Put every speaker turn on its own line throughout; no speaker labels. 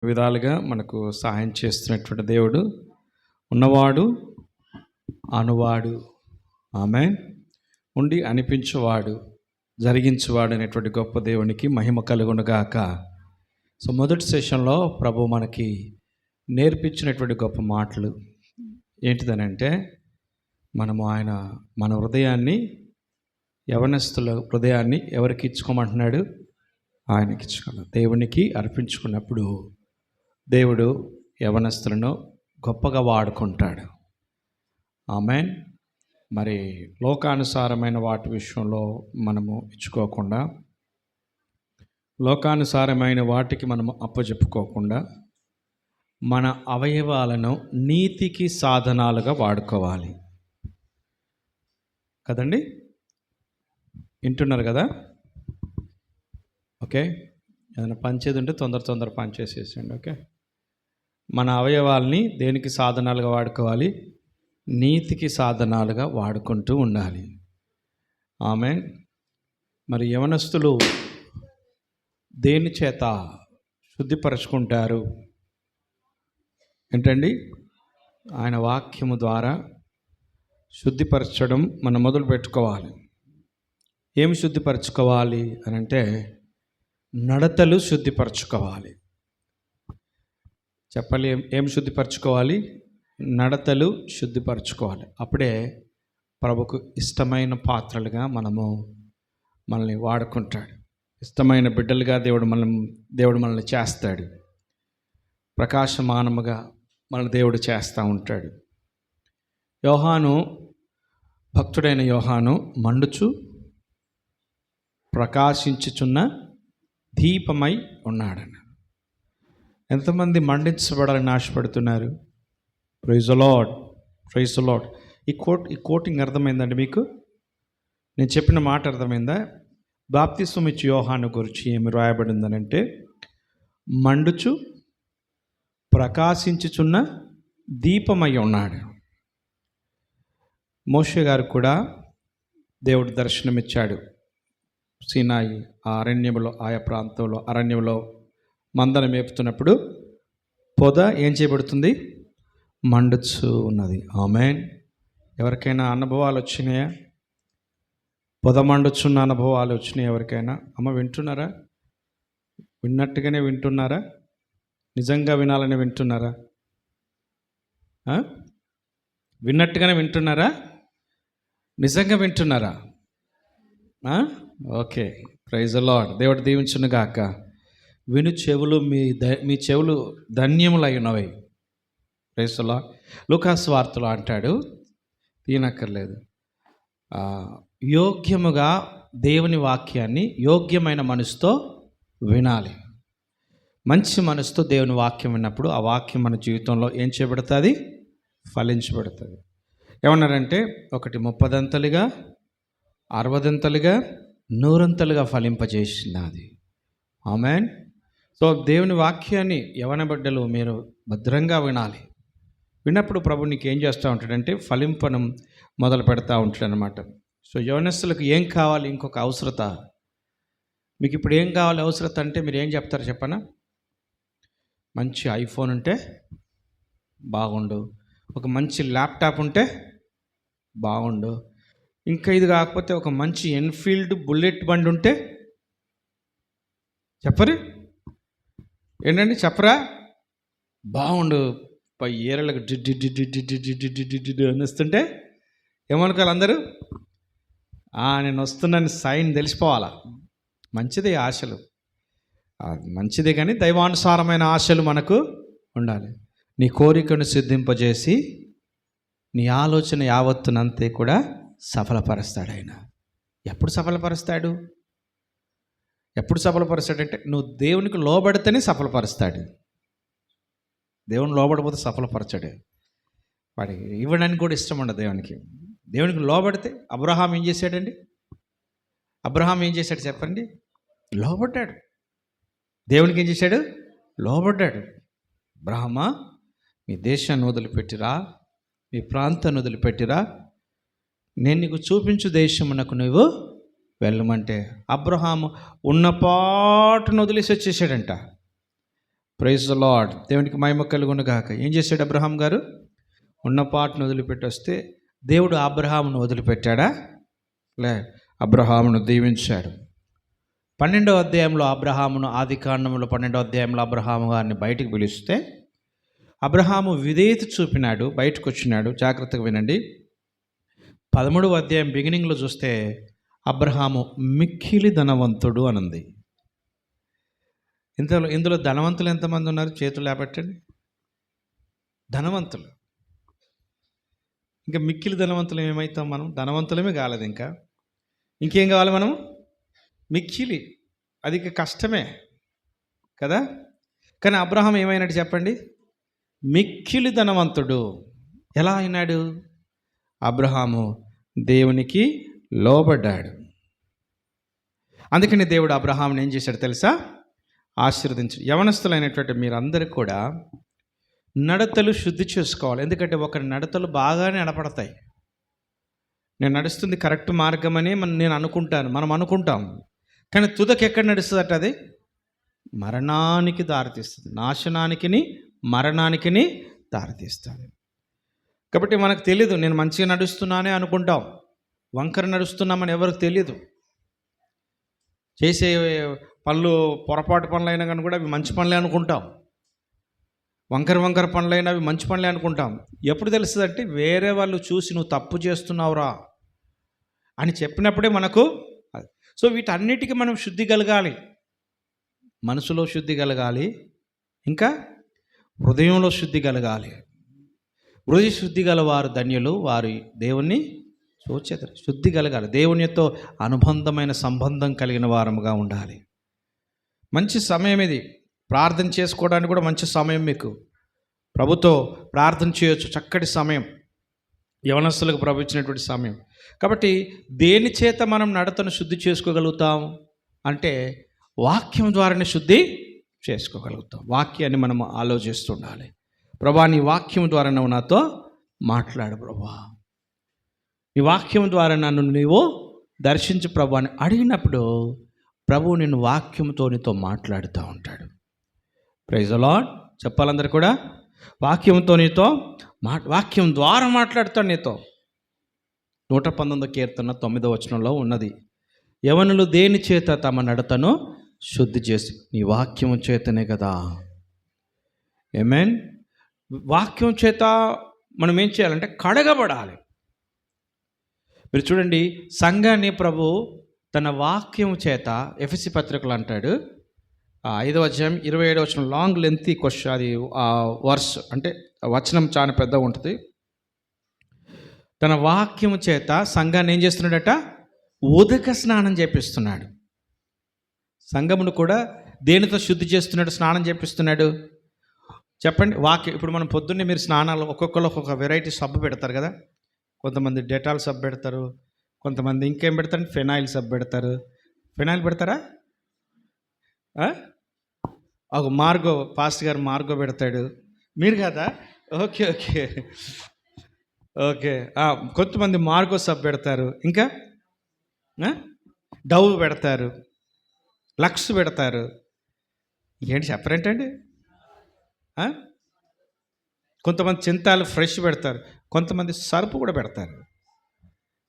విధాలుగా మనకు సహాయం చేస్తున్నటువంటి దేవుడు ఉన్నవాడు, అనువాడు, ఆమేన్, ఉండి అనిపించువాడు, జరిగించువాడు అనేటువంటి గొప్ప దేవునికి మహిమ కలుగునుగాక. సో మొదటి సెషన్లో ప్రభు మనకి నేర్పించినటువంటి గొప్ప మాటలు ఏంటిదనంటే, మన హృదయాన్ని, యవనస్తుల హృదయాన్ని ఎవరికి ఇచ్చుకోమంటున్నాడు? ఆయనకి ఇచ్చుకోవాలి. దేవునికి అర్పించుకున్నప్పుడు దేవుడు యవనస్తులను గొప్పగా వాడుకుంటాడు. ఆమేన్. మరి లోకానుసారమైన వాటి విషయంలో మనము ఇచ్చుకోకుండా, లోకానుసారమైన వాటికి మనము అప్పచెప్పుకోకుండా, మన అవయవాలను నీతికి సాధనాలుగా వాడుకోవాలి కదండి. వింటున్నారు కదా? ఓకే, ఏదైనా పంచేది ఉంటే తొందర పనిచేసేసండి. ఓకే, మన అవయవాల్ని దేనికి సాధనాలుగా వాడుకోవాలి? నీతికి సాధనాలుగా వాడుకుంటూ ఉండాలి. ఆమేన్. మరి యవనస్తులు దేని చేత శుద్ధిపరచుకుంటారు ఏంటండి? ఆయన వాక్యము ద్వారా శుద్ధిపరచడం మనం మొదలు పెట్టుకోవాలి. ఏమి శుద్ధిపరచుకోవాలి అని అంటే, నడతలు శుద్ధిపరచుకోవాలి. చెప్పాలి, ఏం శుద్ధిపరచుకోవాలి? నడతలు శుద్ధిపరచుకోవాలి. అప్పుడే ప్రభుకు ఇష్టమైన పాత్రలుగా మనల్ని వాడుకుంటాడు. ఇష్టమైన బిడ్డలుగా దేవుడు మనల్ని చేస్తాడు. ప్రకాశమానముగా మన దేవుడు చేస్తూ ఉంటాడు. భక్తుడైన యోహాను మండుచు ప్రకాశించుచున్న దీపమై ఉన్నాడన్న. ఎంతమంది మండించబడాలని ఆశపడుతున్నారు? Praise the Lord, praise the Lord. ఈ కోటింగ్ అర్థమైందండి మీకు? నేను చెప్పిన మాట అర్థమైందా? బాప్తిస్మం ఇచ్చి యోహాను గురించి ఏమి రాయబడిందనంటే, మండుచు ప్రకాశించుచున్న దీపమై ఉన్నాడు. మోషే గారు కూడా దేవుడు దర్శనమిచ్చాడు. సీనాయి ఆ అరణ్యంలో, ఆయా ప్రాంతంలో అరణ్యంలో మందను మేపుతున్నప్పుడు పొద ఏం చేయబడుతుంది? మండుచు ఉన్నది. ఆమేన్. ఎవరికైనా అనుభవాలు వచ్చినాయా? పొద మండుచున్న అనుభవాలు వచ్చినాయి ఎవరికైనా? అమ్మ వింటున్నారా? విన్నట్టుగానే వింటున్నారా? నిజంగా వినాలని వింటున్నారా? విన్నట్టుగానే వింటున్నారా? నిజంగా వింటున్నారా? Okay, praise the lord. దేవుడు దీవించును గాక. విను చెవులు, మీ చెవులు ధన్యములై ఉన్నవి. Praise the lord. లూకాసు వార్తలో అంటాడు, తీనక్కర్లేదు, యోగ్యముగా దేవుని వాక్యాన్ని యోగ్యమైన మనసుతో వినాలి. మంచి మనసుతో దేవుని వాక్యం విన్నప్పుడు ఆ వాక్యం మన జీవితంలో ఏం చేయబడుతుంది? ఫలించబడుతుంది. ఏమన్నారంటే, ఒకటి 30దంతలుగా, 60దంతలుగా, 100ంతలుగా ఫలింపజేసినది. ఆమేన్. సో దేవుని వాక్యాన్ని యవన బిడ్డలు మీరు భద్రంగా వినాలి. విన్నప్పుడు ప్రభు నీకు ఏం చేస్తూ ఉంటాడంటే, ఫలింపనం మొదలు పెడతా ఉంటాడు అనమాట. సో యవనస్తులకు ఏం కావాలి? ఇంకొక అవసరత మీకు ఇప్పుడు ఏం కావాలి? అవసరత అంటే మీరు ఏం చెప్తారు చెప్పనా? మంచి ఐఫోన్ ఉంటే బాగుండు, ఒక మంచి ల్యాప్టాప్ ఉంటే బాగుండు, ఇంకా ఇది కాకపోతే ఒక మంచి ఎన్ఫీల్డ్ బుల్లెట్ బండి ఉంటే చెప్పరు ఏంటండి? చెప్పరా? బాగుండు. పై ఏరలకు డి అనిస్తుంటే ఏమనుకోవాలి అందరూ? నేను వస్తున్నాను సైన్ తెలిసిపోవాలా. మంచిదే ఆశలు, మంచిదే, కానీ దైవానుసారమైన ఆశలు మనకు ఉండాలి. నీ కోరికను సిద్ధింపజేసి నీ ఆలోచన యావత్తునంతే కూడా సఫలపరుస్తాడు ఆయన. ఎప్పుడు సఫలపరుస్తాడు? అంటే నువ్వు దేవునికి లోబడితేనే సఫలపరుస్తాడు. దేవుని లోబడిపోతే సఫలపరచాడు. వాడికి ఇవ్వడానికి కూడా ఇష్టం ఉండదు దేవునికి. దేవునికి లోబడితే అబ్రహాం ఏం చేశాడండి? అబ్రహాం ఏం చేశాడు చెప్పండి? లోబడ్డాడు. దేవునికి ఏం చేశాడు? లోబడ్డాడు. అబ్రహామా, మీ దేశాన్ని వదిలిపెట్టిరా, మీ ప్రాంతాన్ని వదిలిపెట్టిరా, నేను నీకు చూపించు దేశమునకు నువ్వు వెళ్ళమంటే అబ్రహాము ఉన్న పాటును వదిలేసి వచ్చేసాడంట. Praise the lord. దేవునికి మహిమ కలుగును గాక. ఏం చేశాడు అబ్రహాం గారు? ఉన్న పాటను వదిలిపెట్టి వస్తే దేవుడు అబ్రహామును వదిలిపెట్టాడా? లే, అబ్రహామును దీవించాడు. 12వ అధ్యాయంలో అబ్రహామును, ఆది కాండంలో 12వ అధ్యాయంలో అబ్రహాము గారిని బయటికి పిలిస్తే అబ్రహాము విధేయత చూపినాడు, బయటకు వచ్చినాడు. జాగ్రత్తగా వినండి. 13వ అధ్యాయం బిగినింగ్లో చూస్తే అబ్రహాము మిక్కిలి ధనవంతుడు అనుంది. ఇందులో ధనవంతులు ఎంతమంది ఉన్నారు? చేతులు లేపట్టండి. ధనవంతులు. ఇంకా మిక్కిలి ధనవంతులు ఏమవుతాం మనం? ధనవంతులమే కాలేదు. ఇంకేం కావాలి మనం? మిక్కిలి. అది కష్టమే కదా. కానీ అబ్రహాం ఏమైనాడు చెప్పండి? మిక్కిలి ధనవంతుడు. ఎలా అయినాడు? అబ్రహాము దేవునికి లోబడ్డాడు. అందుకని దేవుడు అబ్రహాముని ఏం చేశాడు తెలుసా? ఆశీర్వదించాడు. యవనస్తులైనటువంటి మీరందరూ కూడా నడతలు శుద్ధి చేసుకోవాలి. ఎందుకంటే ఒకరి నడతలు బాగానే నడపడతాయి. నేను నడుస్తుంది కరెక్ట్ మార్గమని నేను అనుకుంటాను, మనం అనుకుంటాం. కానీ తుదకి ఎక్కడ నడుస్తుందట? అది మరణానికి దారితీస్తుంది. నాశనానికి, మరణానికి దారితీస్తుంది. కాబట్టి మనకు తెలియదు. నేను మంచిగా నడుస్తున్నానే అనుకుంటాం, వంకర నడుస్తున్నామని ఎవరికి తెలియదు. చేసే పనులు పొరపాటు పనులైనా కానీ కూడా అవి మంచి పనులే అనుకుంటాం. వంకర పనులైనా అవి మంచి పనులే అనుకుంటాం. ఎప్పుడు తెలుస్తుందంటే వేరే వాళ్ళు చూసి నువ్వు తప్పు చేస్తున్నావురా అని చెప్పినప్పుడే మనకు. సో వీటన్నిటికీ మనం శుద్ధి కలగాలి. మనసులో శుద్ధి కలగాలి, ఇంకా హృదయంలో శుద్ధి కలగాలి. హృదయ శుద్ధి గల వారు ధన్యులు, వారి దేవుణ్ణి చూచెదరు. శుద్ధి కలగాలి. దేవునితో అనుబంధమైన సంబంధం కలిగిన వారముగా ఉండాలి. మంచి సమయం ఇది. ప్రార్థన చేసుకోవడానికి కూడా మంచి సమయం. మీకు ప్రభుతో ప్రార్థన చేయొచ్చు. చక్కటి సమయం, యవనస్తులకు ప్రభు ఇచ్చినటువంటి సమయం. కాబట్టి దేని చేత మనం నడతను శుద్ధి చేసుకోగలుగుతాం అంటే వాక్యం ద్వారానే శుద్ధి చేసుకోగలుగుతాం. వాక్యాన్ని మనం ఆలోచిస్తుండాలి. ప్రభా, నీ వాక్యం ద్వారా నువ్వు నాతో మాట్లాడు ప్రభా, నీ వాక్యం ద్వారా నన్ను నీవు దర్శించు ప్రభు అని అడిగినప్పుడు ప్రభువు నిన్ను వాక్యంతో నీతో మాట్లాడుతూ ఉంటాడు. Praise the lord. చెప్పాలందరూ కూడా వాక్యంతో నీతో వాక్యం ద్వారా మాట్లాడుతాడు నీతో. 119వ కీర్తన 9వ వచనంలో ఉన్నది, యవనులు దేని చేత తమ నడతను శుద్ధి చేసి? నీ వాక్యం చేతనే కదా. ఆమేన్. వాక్యం చేత మనం ఏం చేయాలంటే కడగబడాలి. మీరు చూడండి, సంఘాన్ని ప్రభు తన వాక్యం చేత, ఎఫెసీ పత్రికలు అంటాడు 5వ అధ్యాయం 27వ వచనం, లాంగ్ లెంతీ క్వశ్చన్ అది వర్స్, అంటే వచనం చాలా పెద్దగా ఉంటుంది. తన వాక్యము చేత సంఘాన్ని ఏం చేస్తున్నాడట? ఉదక స్నానం చేపిస్తున్నాడు. సంఘమును కూడా దేనితో శుద్ధి చేస్తున్నాడు? స్నానం చేపిస్తున్నాడు. చెప్పండి. వాక్యం. ఇప్పుడు మనం పొద్దున్నే మీరు స్నానాలు ఒక్కొక్కరు ఒక్కొక్క వెరైటీ సబ్బు పెడతారు కదా. కొంతమంది డెటాల్ సబ్బు పెడతారు, కొంతమంది ఇంకేం పెడతారు? ఫెనాయిల్ సబ్బు పెడతారు. ఫెనాయిల్ పెడతారా? ఒక మార్గో, పాస్ట్ గారు మార్గో పెడతాడు. మీరు కదా? Okay okay okay. కొంతమంది మార్గో సబ్బు పెడతారు, ఇంకా డవ్ పెడతారు, లక్స్ పెడతారు. ఏంటి చెప్పరేంటండి? కొంతమంది చింతాలు ఫ్రెష్ పెడతారు, కొంతమంది సరుపు కూడా పెడతారు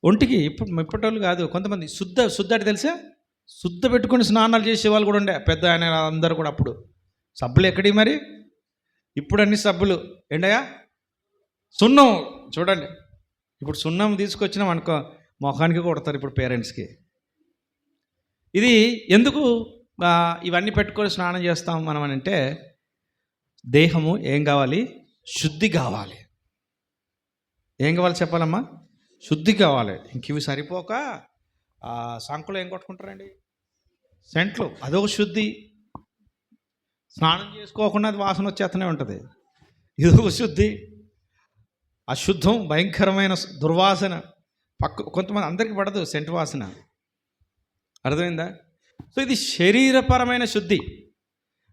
ఒంటికి. ఇప్పటోళ్ళు కాదు, కొంతమంది శుద్ధ అంటే తెలుసా? శుద్ధ పెట్టుకొని స్నానాలు చేసేవాళ్ళు కూడా ఉండే, పెద్ద ఆయన అందరూ కూడా. అప్పుడు సబ్బులు ఎక్కడి మరి? ఇప్పుడు అన్ని సబ్బులు ఏంటయ్యా? సున్నం. చూడండి, ఇప్పుడు సున్నం తీసుకొచ్చినాం అనుకో, మొఖానికి కొడతారు ఇప్పుడు పేరెంట్స్కి. ఇది ఎందుకు ఇవన్నీ పెట్టుకొని స్నానం చేస్తాం మనం అని అంటే, దేహము ఏం కావాలి? శుద్ధి కావాలి. ఏం కావాలి చెప్పాలమ్మా? శుద్ధి కావాలి. ఇంక ఇవి సరిపోక సంకులు ఏం కొట్టుకుంటారండి? సెంట్లు. అదొక శుద్ధి. స్నానం చేసుకోకుండా అది వాసన వచ్చేస్తూనే ఉంటుంది. ఇదొక శుద్ధి. అశుద్ధం, భయంకరమైన దుర్వాసన. కొంతమంది అందరికీ పడదు సెంటు వాసన. అర్థమైందా? సో ఇది శరీరపరమైన శుద్ధి.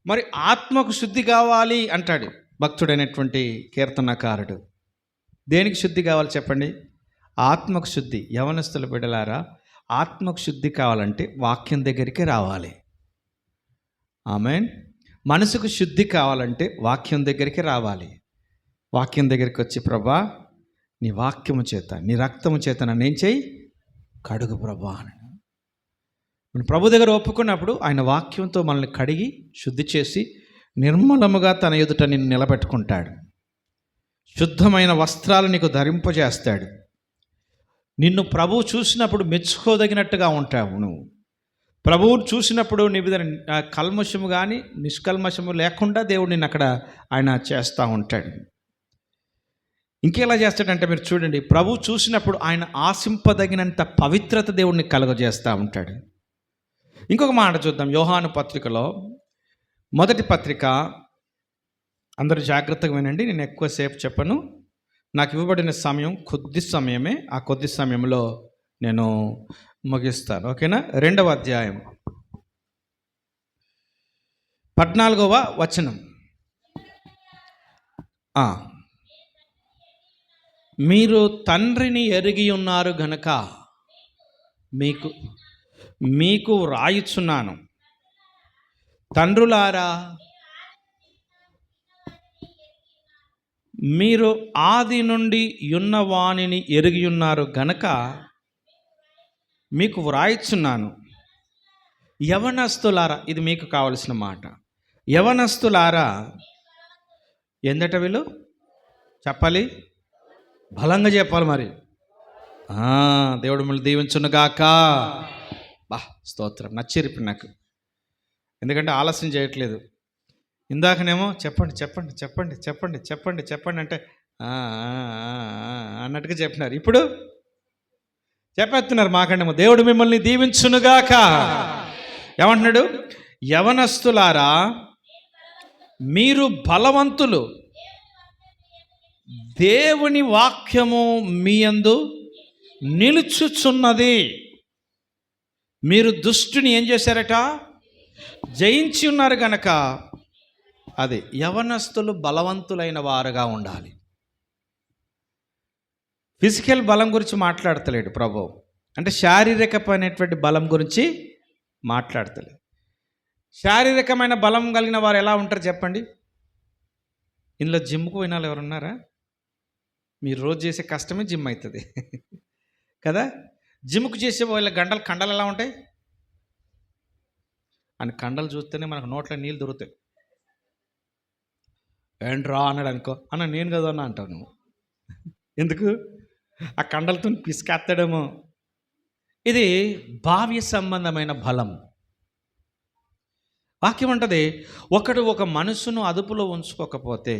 మరి ఆత్మకు శుద్ధి కావాలి అంటాడు భక్తుడైనటువంటి కీర్తనకారుడు. దేనికి శుద్ధి కావాలి చెప్పండి? ఆత్మకు శుద్ధి. యవనస్తుల బిడ్డలారా, ఆత్మకు శుద్ధి కావాలంటే వాక్యం దగ్గరికి రావాలి. ఆమేన్. మనసుకు శుద్ధి కావాలంటే వాక్యం దగ్గరికి రావాలి. వాక్యం దగ్గరికి వచ్చి, ప్రభా నీ వాక్యము చేత, నీ రక్తము చేత నన్ను ఏం చేయి, కడుగు ప్రభా అని మనం ప్రభు దగ్గర ఒప్పుకున్నప్పుడు ఆయన వాక్యంతో మనల్ని కడిగి శుద్ధి చేసి నిర్మలముగా తన ఎదుట నిన్ను నిలబెట్టుకుంటాడు. శుద్ధమైన వస్త్రాలు నీకు ధరింపజేస్తాడు. నిన్ను ప్రభువు చూసినప్పుడు మెచ్చుకోదగినట్టుగా ఉంటావు. నువ్వు ప్రభువును చూసినప్పుడు నీ మీద కల్మషము కానీ నిష్కల్మషము లేకుండా దేవుడు నిన్ను అక్కడ ఆయన చేస్తూ ఉంటాడు. ఇంకెలా చేస్తాడంటే మీరు చూడండి, ప్రభు చూసినప్పుడు ఆయన ఆశింపదగినంత పవిత్రత దేవుడిని కలుగజేస్తూ ఉంటాడు. ఇంకొక మాట చూద్దాం. యోహాను పత్రికలో మొదటి పత్రిక, అందరూ జాగ్రత్తగా వినండి, నేను ఎక్కువసేపు చెప్పను. నాకు ఇవ్వబడిన సమయం కొద్ది సమయమే, ఆ కొద్ది సమయంలో నేను ముగిస్తాను. ఓకేనా? 2వ అధ్యాయం 14వ వచనం. మీరు తండ్రిని ఎరిగి ఉన్నారు గనక మీకు వ్రాయుచున్నాను. తండ్రులారా, మీరు ఆది నుండి యున్నవానిని ఎరిగి ఉన్నారు గనక మీకు వ్రాయుచున్నాను. యవనస్తులారా, ఇది మీకు కావలసిన మాట. యవనస్తులారా, ఎందట వీళ్ళు చెప్పాలి, బలంగా చెప్పాలి. మరి దేవుడు మిమ్మల్ని దీవించునుగాక. బా స్తోత్రం, నచ్చిరిపి నాకు, ఎందుకంటే ఆలస్యం చేయట్లేదు. ఇందాకనేమో చెప్పండి చెప్పండి చెప్పండి చెప్పండి చెప్పండి చెప్పండి అంటే అన్నట్టుగా చెప్పినారు. ఇప్పుడు చెప్పేస్తున్నారు మాకండేమో. దేవుడు మిమ్మల్ని దీవించునుగాక. ఏమంటున్నాడు? యవనస్తులారా, మీరు బలవంతులు, దేవుని వాక్యము మీ యందు నిలుచుచున్నది. మీరు దుష్టుని ఏం చేశారట? జయించి ఉన్నారు గనక. అది యవనస్తులు బలవంతులైన వారుగా ఉండాలి. ఫిజికల్ బలం గురించి మాట్లాడతలేడు ప్రభు, అంటే శారీరకమైనటువంటి బలం గురించి మాట్లాడతలేదు. శారీరకమైన బలం కలిగిన వారు ఎలా ఉంటారు చెప్పండి? ఇందులో జిమ్కు పోయిన వాళ్ళు ఎవరున్నారా? మీరు రోజు చేసే కష్టమే జిమ్ అవుతుంది కదా. జిమ్కు చేసే వాళ్ళ కండలు ఎలా ఉంటాయి అని కండలు చూస్తేనే మనకు నోట్లో నీళ్ళు దొరుకుతాయి. ఏంట్రా అన్నాడు అనుకో, అన్న నేను కదా అన్న అంటావు నువ్వు. ఎందుకు? ఆ కండలతో పిసికేస్తాడేమో. ఇది భావ్య సంబంధమైన బలం. వాక్యం అంటది, ఒకడు ఒక మనసును అదుపులో ఉంచుకోకపోతే,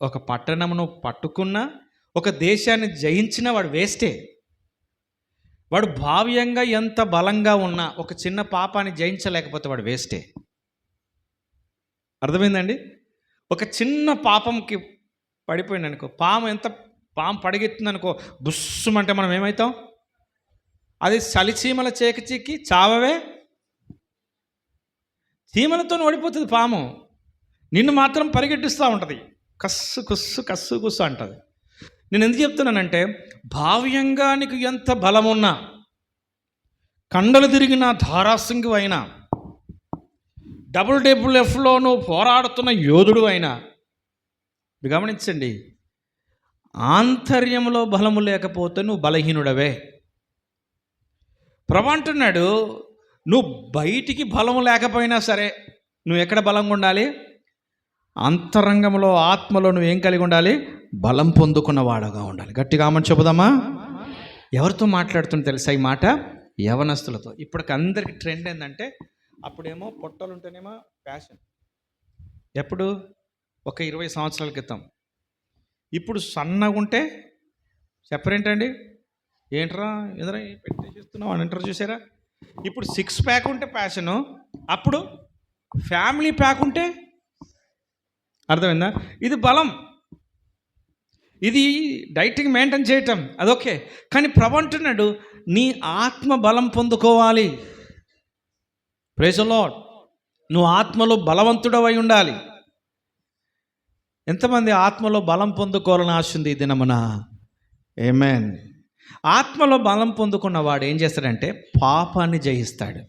ఒక పట్టణమును పట్టుకున్నా, ఒక దేశాన్ని జయించినా వాడు వేస్టే. వాడు భావ్యంగా ఎంత బలంగా ఉన్నా ఒక చిన్న పాపాన్ని జయించలేకపోతే వాడు వేస్టే. అర్థమైందండి? ఒక చిన్న పాపంకి పడిపోయింది అనుకో, పాము పడిగెత్తుంది అనుకో, బుస్సుమంటే మనం ఏమవుతాం? అది చలిచీమల చేకి చావవే. చీమలతో ఓడిపోతుంది పాము, నిన్ను మాత్రం పరిగెట్టిస్తూ ఉంటుంది. కస్సు కుస్సు కస్సు కుస్సు అంటుంది. నేను ఎందుకు చెప్తున్నానంటే, భావ్యంగా నీకు ఎంత బలమున్నా, కండలు తిరిగిన ధారాసింగు అయినా, WWFలో నువ్వు పోరాడుతున్న యోధుడు అయినా, గమనించండి, ఆంతర్యంలో బలము లేకపోతే నువ్వు బలహీనుడవే. ప్రభు అంటున్నాడు, నువ్వు బయటికి బలము లేకపోయినా సరే నువ్వు ఎక్కడ బలంగా ఉండాలి? అంతరంగంలో, ఆత్మలో నువ్వు ఏం కలిగి ఉండాలి? బలం పొందుకున్నవాడుగా ఉండాలి. గట్టిగా ఆమని చెబుదామా? ఎవరితో మాట్లాడుతుంది తెలుసా ఈ మాట? యవనస్తులతో. ఇప్పటికి అందరికి ట్రెండ్ ఏంటంటే, అప్పుడేమో పొట్టలు ఉంటేనేమో ఫ్యాషన్, ఎప్పుడు ఒక 20 సంవత్సరాల క్రితం. ఇప్పుడు సన్నగా ఉంటే చెప్పరేంటండి, ఏంట్రా ఎదురా పెట్టి చూస్తున్నావు అని అంటారు, చూసారా? ఇప్పుడు 6 ప్యాక్ ఉంటే ఫ్యాషను, అప్పుడు ఫ్యామిలీ ప్యాక్ ఉంటే, అర్థమైందా? ఇది బలం, ఇది డైటింగ్ మెయింటైన్ చేయటం, అదొకే. కానీ ప్రభు అంటున్నాడు, నీ ఆత్మ బలం పొందుకోవాలి. Praise the lord. నువ్వు ఆత్మలో బలవంతుడవై ఉండాలి. ఎంతమంది ఆత్మలో బలం పొందుకోవాలని ఆశ ఉంది ఈ దినమున? ఆమేన్. ఆత్మలో బలం పొందుకున్నవాడు ఏం చేస్తాడంటే పాపాన్ని జయిస్తాడు.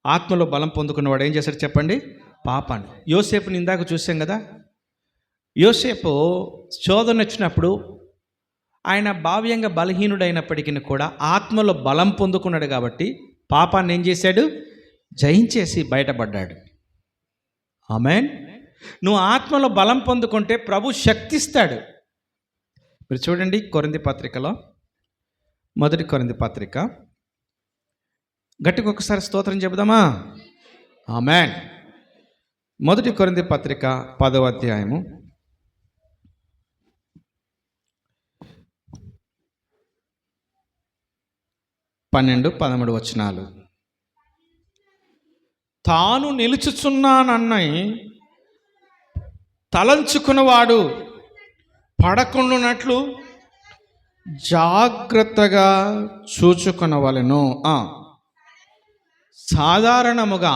ఆత్మలో బలం పొందుకున్నవాడు ఏం చేస్తాడు చెప్పండి? పాపాన్ని. యోసేపుని ఇందాక చూసాం కదా. యోసేపు శోధన వచ్చినప్పుడు ఆయన భావ్యంగా బలహీనుడైనప్పటికీ కూడా ఆత్మలో బలం పొందుకున్నాడు కాబట్టి పాపాన్ని ఏం చేశాడు? జయించేసి బయటపడ్డాడు. ఆమేన్. నువ్వు ఆత్మలో బలం పొందుకుంటే ప్రభు శక్తిస్తాడు. మీరు చూడండి కొరింథీ పత్రికలో, మొదటి కొరింథీ పత్రిక, గట్టిగా ఒకసారి స్తోత్రం చెబుదామా? ఆమేన్. మొదటి కొరింథీ పత్రిక 10వ అధ్యాయము 12-13 వచనాలు. తాను నిలుచుచున్నానన్నై తలంచుకున్నవాడు పడకుండునట్లు జాగ్రత్తగా చూచుకొనవలెను. సాధారణముగా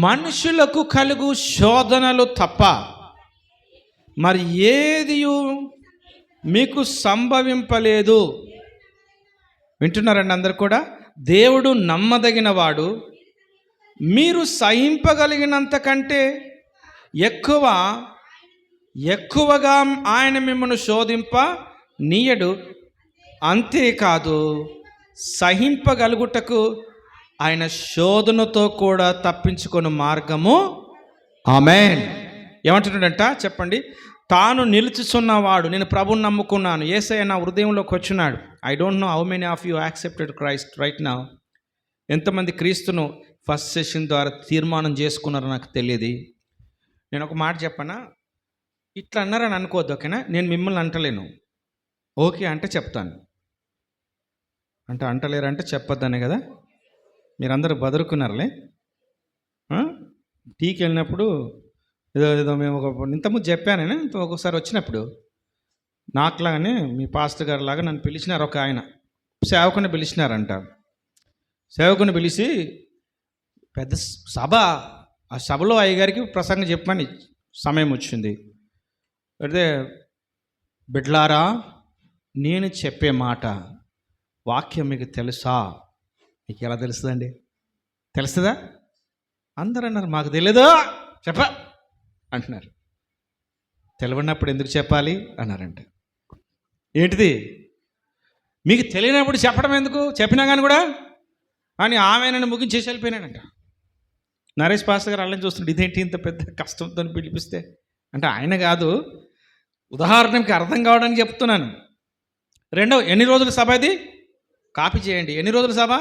మనుషులకు కలుగు శోధనలు తప్ప మరి ఏది మీకు సంభవింపలేదు. వింటున్నారండి అందరు కూడా? దేవుడు నమ్మదగినవాడు. మీరు సహింపగలిగినంత కంటే ఎక్కువగా ఆయన మిమ్మల్ని శోధింప నీయడు. అంతేకాదు, సహింపగలుగుటకు ఆయన శోధనతో కూడా తప్పించుకునే మార్గము. ఆమేన్. ఏమంటున్నాడంట చెప్పండి? తాను నిలుచుచున్నవాడు, నేను ప్రభువుని నమ్ముకున్నాను, యేసయ్య నా హృదయంలోకి వచ్చినాడు. I don't know how many of you accepted Christ right now. ఎంతమంది క్రీస్తును ఫస్ట్ సెషన్ ద్వారా తీర్మానం చేసుకున్నారో నాకు తెలియదు. నేను ఒక మాట చెప్పనా? ఇట్లా అన్నారని అనుకోవద్దు, ఓకేనా? నేను మిమ్మల్ని అంటలేను. ఓకే అంటే చెప్తాను, అంటలేరంటే చెప్పొద్దనే కదా. మీరందరూ బదురుకున్నారులే. టీకి వెళ్ళినప్పుడు ఏదో మేము ఇంతకుముందు చెప్పాను నేను. ఒకసారి వచ్చినప్పుడు నాకులాగానే మీ పాస్టర్ గారు లాగా నన్ను పిలిచినారు. ఒక ఆయన సేవకుని పిలిచినారంట. సేవకుని పిలిచి పెద్ద సభ, ఆ సభలో అయ్యగారికి ప్రసంగం చెప్పమని సమయం వచ్చింది. అయితే బిడ్లారా, నేను చెప్పే మాట వాక్యం మీకు తెలుసా? మీకు ఎలా తెలుస్తుందండి? తెలుస్తుందా? అందరూ అన్నారు మాకు తెలియదు చెప్ప అంటున్నారు. తెలియనప్పుడు ఎందుకు చెప్పాలి అన్నారంట. ఏంటిది? మీకు తెలియనప్పుడు చెప్పడం ఎందుకు? చెప్పినా కానీ కూడా అని ఆమె నన్ను ముగించేసి వెళ్ళిపోయినాడంట. నరేష్ పాస్టర్ గారు అల్లని చూస్తుంటే ఇదేంటి ఇంత పెద్ద కష్టంతో పిలిపిస్తే అంటే ఆయన కాదు, ఉదాహరణకి అర్థం కావడానికి చెప్తున్నాను. రెండవ, ఎన్ని రోజుల సభ ఇది? కాపీ చేయండి. ఎన్ని రోజుల సభ?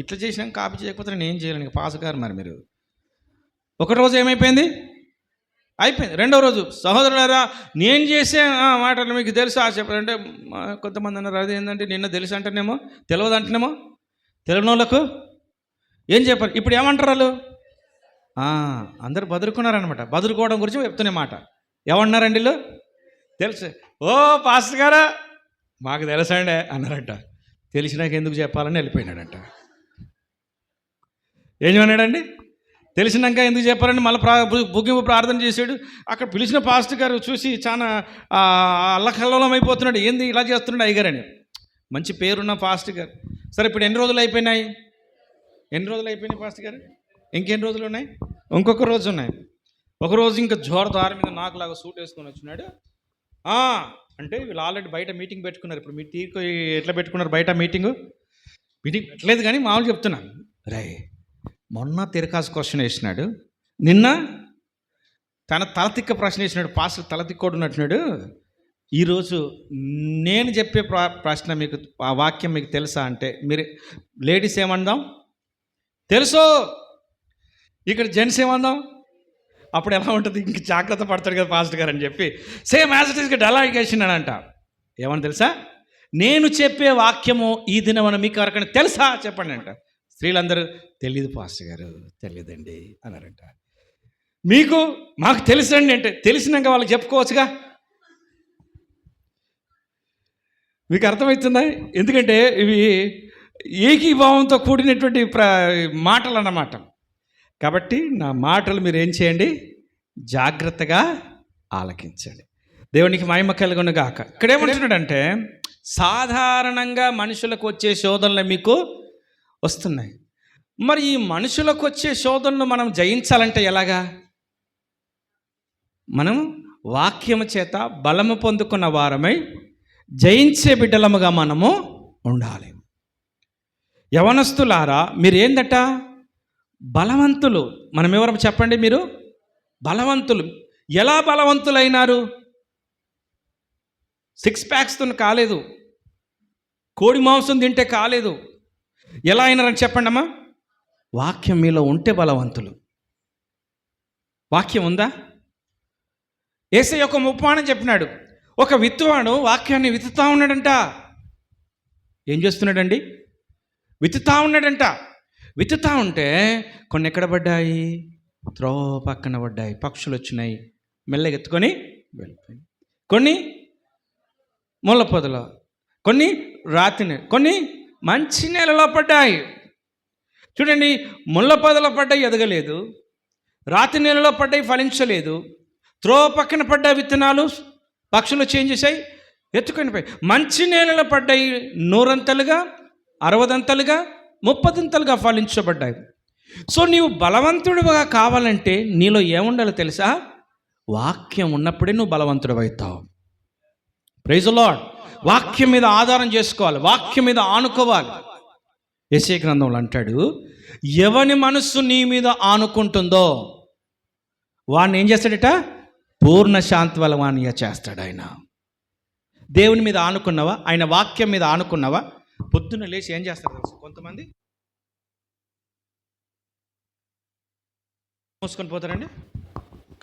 ఇట్లా చేసినాక కాపీ చేయకపోతే నేను ఏం చేయలేను. పాస్ గారు మరి మీరు ఒక రోజు ఏమైపోయింది? అయిపోయింది. రెండవ రోజు, సహోదరులారా నేను చేసే మాటలు మీకు తెలుసా చెప్పాలంటే కొంతమంది అన్నారు అది ఏంటంటే నిన్న తెలుసు అంటేనేమో తెలియదు అంటేనేమో తెలియని వాళ్ళకు ఏం చెప్పారు. ఇప్పుడు ఏమంటారు వాళ్ళు? అందరు బదురుకున్నారనమాట. బదురుకోవడం గురించి చెప్తున్న మాట. ఏమన్నారండి వీళ్ళు? తెలుసు. ఓ పాస్టర్ గారా మాకు తెలుసండి అన్నారంట. తెలిసినాక ఎందుకు చెప్పాలని వెళ్ళిపోయినాడంట. ఏం చెప్పన్నాడండి? తెలిసినాక ఎందుకు చెప్పాలని మళ్ళీ ముగింపు ప్రార్థన చేశాడు. అక్కడ పిలిచిన పాస్టర్ గారు చూసి చాలా అల్లకల్లోలం అయిపోతున్నాడు. ఏంది ఇలా చేస్తున్నాడు అయ్యగారని. మంచి పేరున్న పాస్టర్ గారు. సరే ఇప్పుడు ఎన్ని రోజులు అయిపోయినాయి? ఎన్ని రోజులు అయిపోయినాయి పాస్టర్ గారు? ఇంకెన్ని రోజులు ఉన్నాయి? ఇంకొక రోజు ఉన్నాయి. ఒకరోజు ఇంకా జోరదారి మీద నాకులాగా సూట్ వేసుకొని వచ్చినాడు. అంటే వీళ్ళు ఆల్రెడీ బయట మీటింగ్ పెట్టుకున్నారు. ఇప్పుడు మీ టీకి ఎట్లా పెట్టుకున్నారు? బయట మీటింగ్ పెట్టలేదు కానీ మామూలు చెప్తున్నాను. రై మొన్న తిరకాసు క్వశ్చన్ వేసినాడు, నిన్న తన తలతిక్క ప్రశ్న వేసినాడు. పాస్టర్ తలతిక్కోడు ఉన్నట్టున్నాడు. ఈరోజు నేను చెప్పే ప్రశ్న మీకు, ఆ వాక్యం మీకు తెలుసా అంటే మీరు లేడీస్ ఏమందాం? తెలుసు. ఇక్కడ జెంట్స్ ఏమందాం? అప్పుడు ఎలా ఉంటుంది? ఇంక జాగ్రత్త పడతాడు కదా పాస్టర్ గారు అని చెప్పి సేమ్ యాజ్ ఇట్ ఈస్ డలాగేషన్ అని అంట. ఏమని తెలుసా? నేను చెప్పే వాక్యము ఈ దినమన మీకు ఎవరికైనా తెలుసా చెప్పండి అంట. స్త్రీలందరూ తెలియదు పాస్టర్ గారు, తెలియదండి అన్నారంట. మాకు తెలుసండి అంటే తెలిసినాక వాళ్ళకి చెప్పుకోవచ్చుగా. మీకు అర్థమవుతుందా? ఎందుకంటే ఇవి ఏకీభావంతో కూడినటువంటి మాటలు అన్నమాట. కాబట్టి నా మాటలు మీరు ఏం చేయండి? జాగ్రత్తగా ఆలకించండి. దేవునికి మహిమ కలుగును గాక. ఇక్కడ ఏమంటున్నాడంటే సాధారణంగా మనుషులకు వచ్చే శోధనలు మీకు వస్తున్నాయి. మరి ఈ మనుషులకు వచ్చే శోధనలు మనం జయించాలంటే ఎలాగా? మనం వాక్యము చేత బలము పొందుకున్న వారమై జయించే బిడ్డలముగా మనము ఉండాలి. యవనస్తులారా, మీరు ఏందట? బలవంతులు. మనం ఎవరు చెప్పండి? మీరు బలవంతులు. ఎలా బలవంతులైనారు? 6 ప్యాక్స్తో కాలేదు, కోడి మాంసం తింటే కాలేదు. ఎలా అయినారని చెప్పండి అమ్మా. వాక్యం మీలో ఉంటే బలవంతులు. వాక్యం ఉందా? యేసయ్య ఒక ఉపమానం చెప్పినాడు. ఒక విత్తువాడు వాక్యాన్ని విత్తుతా ఉన్నాడంట. ఏం చేస్తున్నాడండి? విత్తుతా ఉన్నాడంట. విత్తుతా ఉంటే కొన్ని ఎక్కడ పడ్డాయి? త్రోవ పక్కన పడ్డాయి. పక్షులు వచ్చినాయి, మెల్లగా ఎత్తుకొని వెళ్ళిపోయి. కొన్ని ముళ్ళ పొదలో, కొన్ని రాతిని, కొన్ని మంచి నేలలో పడ్డాయి. చూడండి, ముళ్ళ పొదలో పడ్డాయి, ఎదగలేదు. రాతి నేలలో పడ్డాయి, ఫలించలేదు. త్రోవ పక్కన పడ్డ విత్తనాలు పక్షులు చేంజ్ చేసాయి, ఎత్తుకొని పోయి. మంచి నేలలో పడ్డాయి, 100 60 30 ఫలించబడ్డాయి. సో నీవు బలవంతుడిగా కావాలంటే నీలో ఏముండాలో తెలుసా? వాక్యం ఉన్నప్పుడే నువ్వు బలవంతుడు అవుతావు. Praise the lord. వాక్యం మీద ఆధారం చేసుకోవాలి, వాక్యం మీద ఆనుకోవాలి. యెషయా గ్రంథంలో అంటాడు, ఎవని మనస్సు నీ మీద ఆనుకుంటుందో వాడిని ఏం చేస్తాడట? పూర్ణ శాంతి వల్ల వాణ్ణి చేస్తాడు ఆయన. దేవుని మీద ఆనుకున్నావా? ఆయన వాక్యం మీద ఆనుకున్నావా? పొద్దున్న లేచి ఏం చేస్తారు తెలుసు? కొంతమంది మూసుకొని పోతారండి,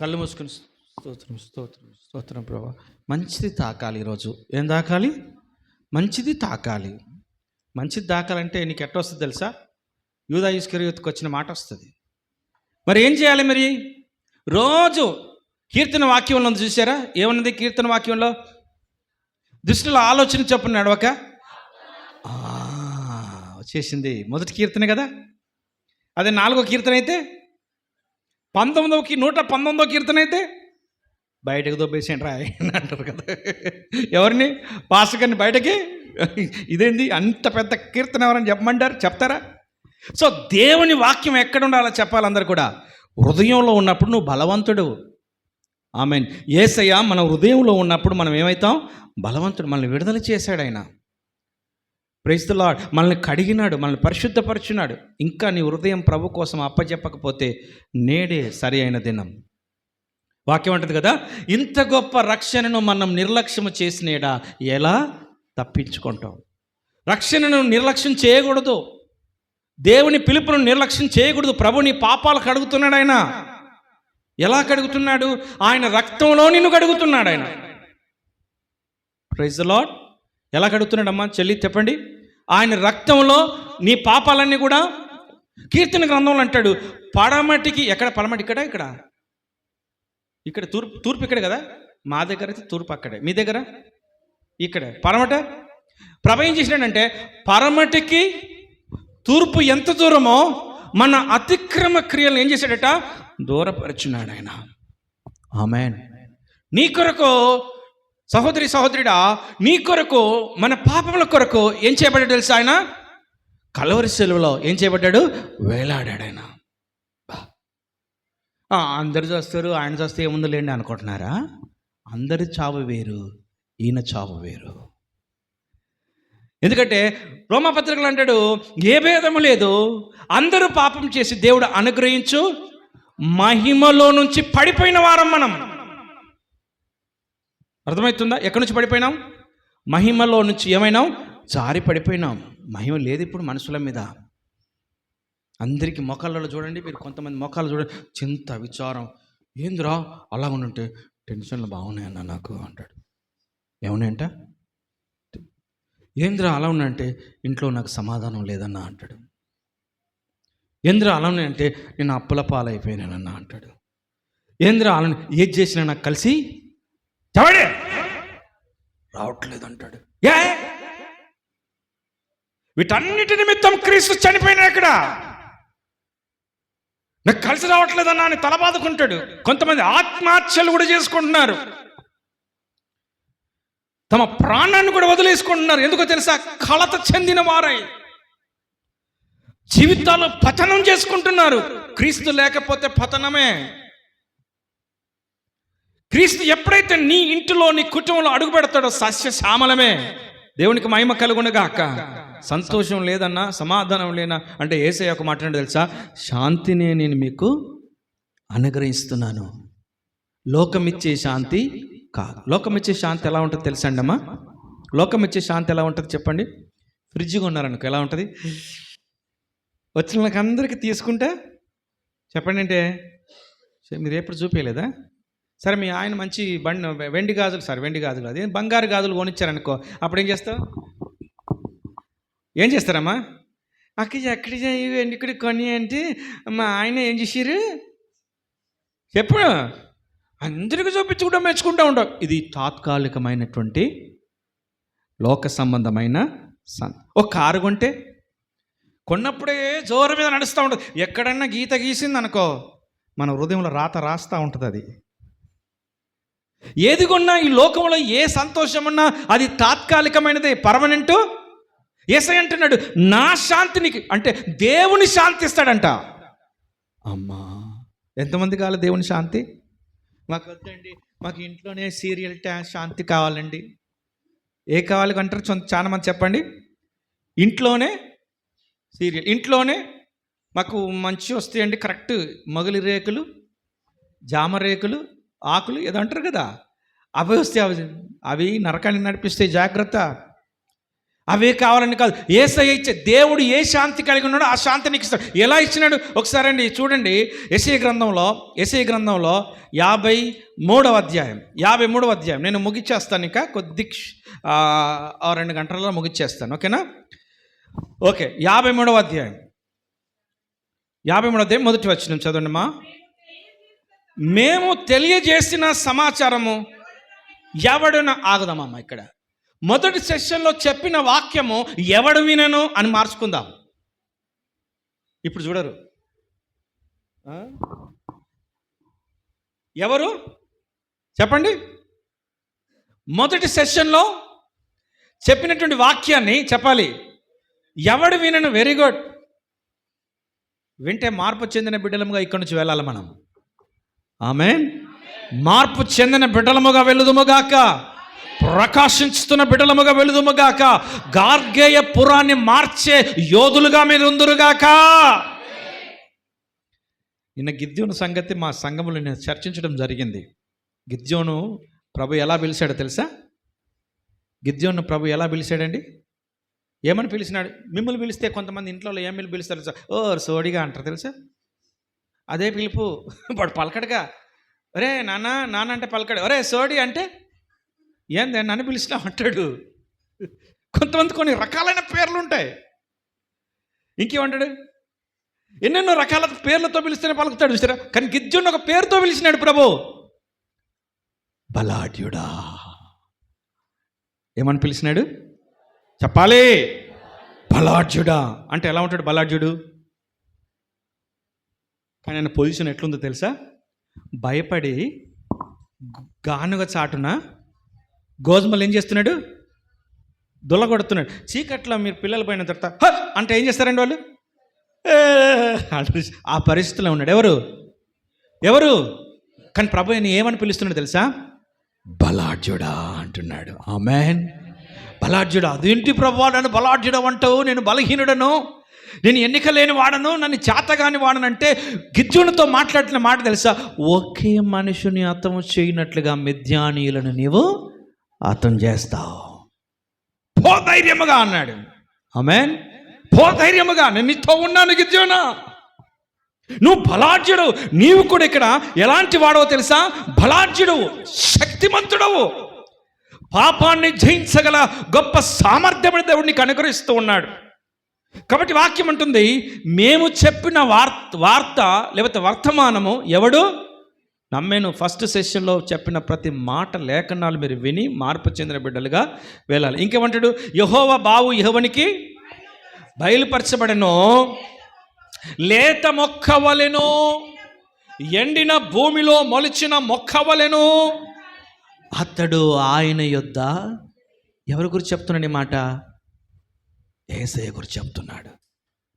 కళ్ళు మూసుకొని స్తోత్రం స్తోత్రం స్తోత్రం ప్రభా, మంచిది తాకాలి ఈరోజు. ఏం తాకాలి? మంచిది తాకాలి. మంచిది తాకాలంటే నీకు ఎట్ట వస్తుంది తెలుసా? యూదా ఇస్కరియోతుకు వచ్చిన మాట వస్తుంది. మరి ఏం చేయాలి? మరి రోజు కీర్తన వాక్యంలో చూసారా? ఏమన్నది కీర్తన వాక్యంలో? దృష్టిలో ఆలోచన చొప్పున నడవక. వచ్చేసింది మొదటి కీర్తన కదా. అదే 4వ కీర్తన అయితే, 119వ కీర్తన అయితే బయటకు దొబ్బేసేయండి రా అంటారు కదా. ఎవరిని? పాస్టర్ని బయటకి. ఇదేంది అంత పెద్ద కీర్తన ఎవరని చెప్పమంటారు? చెప్తారా? సో దేవుని వాక్యం ఎక్కడ ఉండాలో చెప్పాలి అందరు కూడా. హృదయంలో ఉన్నప్పుడు నువ్వు బలవంతుడు. ఆమేన్. యేసయ్య మన హృదయంలో ఉన్నప్పుడు మనం ఏమవుతాం? బలవంతుడు. మనల్ని విడుదల చేశాడు ఆయన. Praise the lord. మనల్ని కడిగినాడు, మనల్ని పరిశుద్ధపరిచినాడు. ఇంకా నీ హృదయం ప్రభు కోసం అప్పచెప్పకపోతే నేడే సరి అయిన దినం. వాక్యం అంటది కదా, ఇంత గొప్ప రక్షణను మనం నిర్లక్ష్యం చేసినేడా ఎలా తప్పించుకుంటాం? రక్షణను నిర్లక్ష్యం చేయకూడదు, దేవుని పిలుపును నిర్లక్ష్యం చేయకూడదు. ప్రభు నీ పాపాలు కడుగుతున్నాడు ఆయన. ఎలా కడుగుతున్నాడు? ఆయన రక్తంలో నిన్ను కడుగుతున్నాడు ఆయన. Praise the lord. ఎలా కడుగుతున్నాడమ్మా చెల్లి చెప్పండి? ఆయన రక్తంలో నీ పాపాలన్నీ కూడా. కీర్తన గ్రంథంలో అంటాడు, పడమటికి. ఎక్కడ పడమటి? ఇక్కడ తూర్పు ఇక్కడ కదా. మా దగ్గర అయితే తూర్పు అక్కడే, మీ దగ్గర ఇక్కడ పడమట. ప్రభు ఏం చేసినాడంటే, పడమటికి తూర్పు ఎంత దూరమో మన అతిక్రమ క్రియలు ఏం చేశాడట? దూరపరిచున్నాడు ఆయన. ఆమేన్. నీ కొరకు సహోదరి సహోదరుడా, నీ కొరకు, మన పాపముల కొరకు ఏం చేయబడ్డాడు తెలుసా? ఆయన కల్వరి శిలువలో ఏం చేయబడ్డాడు? వేలాడాడు ఆయన. అందరు చేస్తారు, ఆయన చేస్తే ఏముంది లేండి అనుకుంటున్నారా? అందరి చావు వేరు, ఈయన చావు వేరు. ఎందుకంటే రోమాపత్రికలు అంటాడు, ఏ భేదము లేదు, అందరూ పాపం చేసి దేవుడు అనుగ్రహించు మహిమలో నుంచి పడిపోయిన వారం మనం. అర్థమవుతుందా? ఎక్కడి నుంచి పడిపోయినాం? మహిమలో నుంచి ఏమైనాం? జారి పడిపోయినాం. మహిమ లేదు ఇప్పుడు మనుషుల మీద. అందరికీ మొఖాలలో చూడండి, మీరు కొంతమంది మొఖాలు చూడండి, చింత విచారం. ఏందిరా అలా ఉంటే? టెన్షన్లు బాగున్నాయన్న నాకు అంటాడు. ఏమన్నాయంట? ఏంద్రా అలా ఉన్నాయంటే ఇంట్లో నాకు సమాధానం లేదన్నా అంటాడు. ఏంద్రా అలా ఉన్నాయంటే నేను అప్పుల పాలైపోయినానన్నా అంటాడు. ఏంద్రా అలా ఏది చేసినా నాకు కలిసి చవడే రావట్లేదు అంటాడు. వీటన్నిటి నిమిత్తం క్రీస్తు చనిపోయినా ఇక్కడ నాకు కలిసి రావట్లేదన్నా అని తల బాదుకుంటాడు. కొంతమంది ఆత్మహత్యలు కూడా చేసుకుంటున్నారు, తమ ప్రాణాన్ని కూడా వదిలేసుకుంటున్నారు. ఎందుకో తెలుసా? కలత చెందిన వారై. జీవితాల్లో పతనం చేసుకుంటున్నారు. క్రీస్తు లేకపోతే పతనమే. క్రీస్తు ఎప్పుడైతే నీ ఇంటిలో నీ కుటుంబంలో అడుగు పెడతాడో సస్య శ్యామలమే. దేవునికి మహిమ కలుగునుగాక. సంతోషం లేదన్నా, సమాధానం లేనా అంటే యేసయ్య ఒక మాట తెలుసా, శాంతిని నేను మీకు అనుగ్రహిస్తున్నాను, లోకమిచ్చే శాంతి కాదు. లోకమిచ్చే శాంతి ఎలా ఉంటుంది తెలుసా అండి అమ్మా? లోకమిచ్చే శాంతి ఎలా ఉంటుంది చెప్పండి? ఫ్రిడ్జ్గా ఉన్నారనుకో ఎలా ఉంటుంది? వచ్చిన వాళ్ళకి అందరికీ తీసుకుంటే చెప్పండి అంటే మీరు ఎప్పుడు చూపించలేదా? సరే మీ ఆయన మంచి వెండి గాజులు అది బంగారు గాజులు కొనిచ్చారనుకో, అప్పుడు ఏం చేస్తావు? ఏం చేస్తారమ్మా? ఎక్కడి ఇక్కడ కొని అంటే మా ఆయన ఏం చేసిర్రు చెప్పు, అందరికీ చూపించుకుంటాం, మెచ్చుకుంటూ ఉంటాం. ఇది తాత్కాలికమైనటువంటి లోక సంబంధమైన ఒక కారు కొంటే కొన్నప్పుడే జోరు మీద నడుస్తూ ఉంటుంది. ఎక్కడన్నా గీత గీసింది అనుకో, మన హృదయంలో రాత రాస్తూ ఉంటుంది. అది ఏది కొన్నా ఈ లోకంలో ఏ సంతోషం ఉన్నా అది తాత్కాలికమైనదే, పర్మనెంట్. యేసయ్య అంటున్నాడు నా శాంతిని, అంటే దేవుని శాంతి ఇస్తాడంట. అమ్మా, ఎంతమంది కావాలి దేవుని శాంతి? మాకు వద్దండి, మాకు ఇంట్లోనే సీరియల్ శాంతి కావాలండి. ఏ కావాలి అంటారు చాలా మంది, చెప్పండి. ఇంట్లోనే సీరియల్, ఇంట్లోనే మాకు మంచి వస్తాయండి, కరెక్ట్ మొగలి రేకులు, జామ రేకులు, ఆకులు ఏదో అంటారు కదా, అవి వస్తాయి. అవి నరకాన్ని నడిపిస్తే జాగ్రత్త. అవే కావాలని కాదు, యేసయ్య ఇచ్చే దేవుడు ఏ శాంతి కలిగి ఉన్నాడో ఆ శాంతి నీకు ఇస్తాడు. ఎలా ఇచ్చినాడు ఒకసారి అండి చూడండి. యెషయా గ్రంథంలో 53వ అధ్యాయం నేను ముగిచ్చేస్తాను, ఇంకా కొద్ది 2 గంటలలో ముగిచ్చేస్తాను, ఓకేనా? ఓకే, 53వ అధ్యాయం మొదటి వచనం చదవండి మా. మేము తెలియజేసిన సమాచారము ఎవడున ఆగుదామమ్మా. ఇక్కడ మొదటి సెషన్లో చెప్పిన వాక్యము ఎవడు వినను అని మార్చుకుందాం. ఇప్పుడు చూడరు ఎవరు చెప్పండి. మొదటి సెషన్లో చెప్పినటువంటి వాక్యాన్ని చెప్పాలి, ఎవడు వినను. Very good. వింటే మార్పు చెందిన బిడ్డలముగా ఇక్కడి నుంచి వెళ్ళాలి మనం. ఆమేన్. మార్పు చెందిన బిడ్డలముగా వెళుదుముగాక, ప్రకాశిస్తున్న బిడ్డలముగా వెళుదుముగాక, గార్గేయ పురాన్ని మార్చే యోధులుగా మీరు ఉందురుగాక. నిన్న గిద్యోను సంగతి మా సంఘములో నేను చర్చించడం జరిగింది. గిద్యోను ప్రభు ఎలా పిలిచాడో తెలుసా? గిద్యోను ప్రభు ఎలా పిలిచాడండి? ఏమని పిలిచినాడు? మిమ్మల్ని పిలిస్తే కొంతమంది ఇంట్లో ఏమని పిలుస్తారు తెలుసా? ఓ సోడిగా అంటారు తెలుసా? అదే పిలుపు. వాడు పలకడగా, ఒరే నాన్న అంటే పలకడు, ఒరే సోడి అంటే ఏంది నన్ను పిలిచినా అంటాడు. కొంతమంది కొన్ని రకాలైన పేర్లు ఉంటాయి. ఇంకేమంటాడు? ఎన్నెన్నో రకాల పేర్లతో పిలిస్తేనే పలుకుతాడు చూసారా. కానీ గిద్యోను ఒక పేరుతో పిలిచినాడు ప్రభు, బలాఢ్యుడా. ఏమని పిలిచినాడు చెప్పాలి? బలాఢ్యుడా. అంటే ఎలా ఉంటాడు బలాఢ్యుడు? కానీ ఆయన పొజిషన్ ఎట్లుందో తెలుసా? భయపడి గానుగ చాటున గోధుమలు ఏం చేస్తున్నాడు? దుల్లగొడుతున్నాడు. చీకట్లో మీరు పిల్లలు పోయిన తర్వాత అంటే ఏం చేస్తారండి వాళ్ళు? ఆ పరిస్థితిలో ఉన్నాడు. ఎవరు? కానీ ప్రభు ఆయన ఏమని పిలుస్తున్నాడు తెలుసా? బలాఢ్యుడా అంటున్నాడు. ఆమేన్. బలాఢ్యుడా. అదేంటి ప్రభు నన్ను బలాఢ్యుడా అంటావు? నేను బలహీనుడను, నేను ఎన్నిక లేని వాడను, నన్ను చేతగాని వాడనంటే గిద్యోనుతో మాట్లాడిన మాట తెలుసా? ఒకే మనుషుని హతము చేయనట్లుగా మిద్యానీయులను నీవు హతం చేస్తావు. పో ధైర్యముగా అన్నాడు. ఆమేన్. పో ధైర్యముగా, నేను నీతో ఉన్నాను గిద్యోనా. నువ్వు బలాఢ్యుడు. నీవు కూడా ఇక్కడ ఎలాంటి వాడవో తెలుసా? బలాఢ్యుడు, శక్తిమంతుడవు, పాపాన్ని జయించగల గొప్ప సామర్థ్యమైన దేవుడు నీకు అనుగ్రహిస్తూ ఉన్నాడు. కాబట్టి వాక్యం అంటుంది, మేము చెప్పిన వార్త లేకపోతే వర్తమానము ఎవడు నమ్మేను. ఫస్ట్ సెషన్లో చెప్పిన ప్రతి మాట లేఖనాలు మీరు విని మార్పు చెందిన బిడ్డలుగా వెళ్ళాలి. ఇంకేమంటాడు? యెహోవా బావు యెహోవానికి బయలుపరచబడెను, లేత మొక్కవలెను, ఎండిన భూమిలో మొలిచిన మొక్కవలెను. అతడు ఆయన యొద్ద ఎవరి గురించి చెప్తున్నాడు ఈ మాట? యేసయ్య గురించి చెప్తున్నాడు.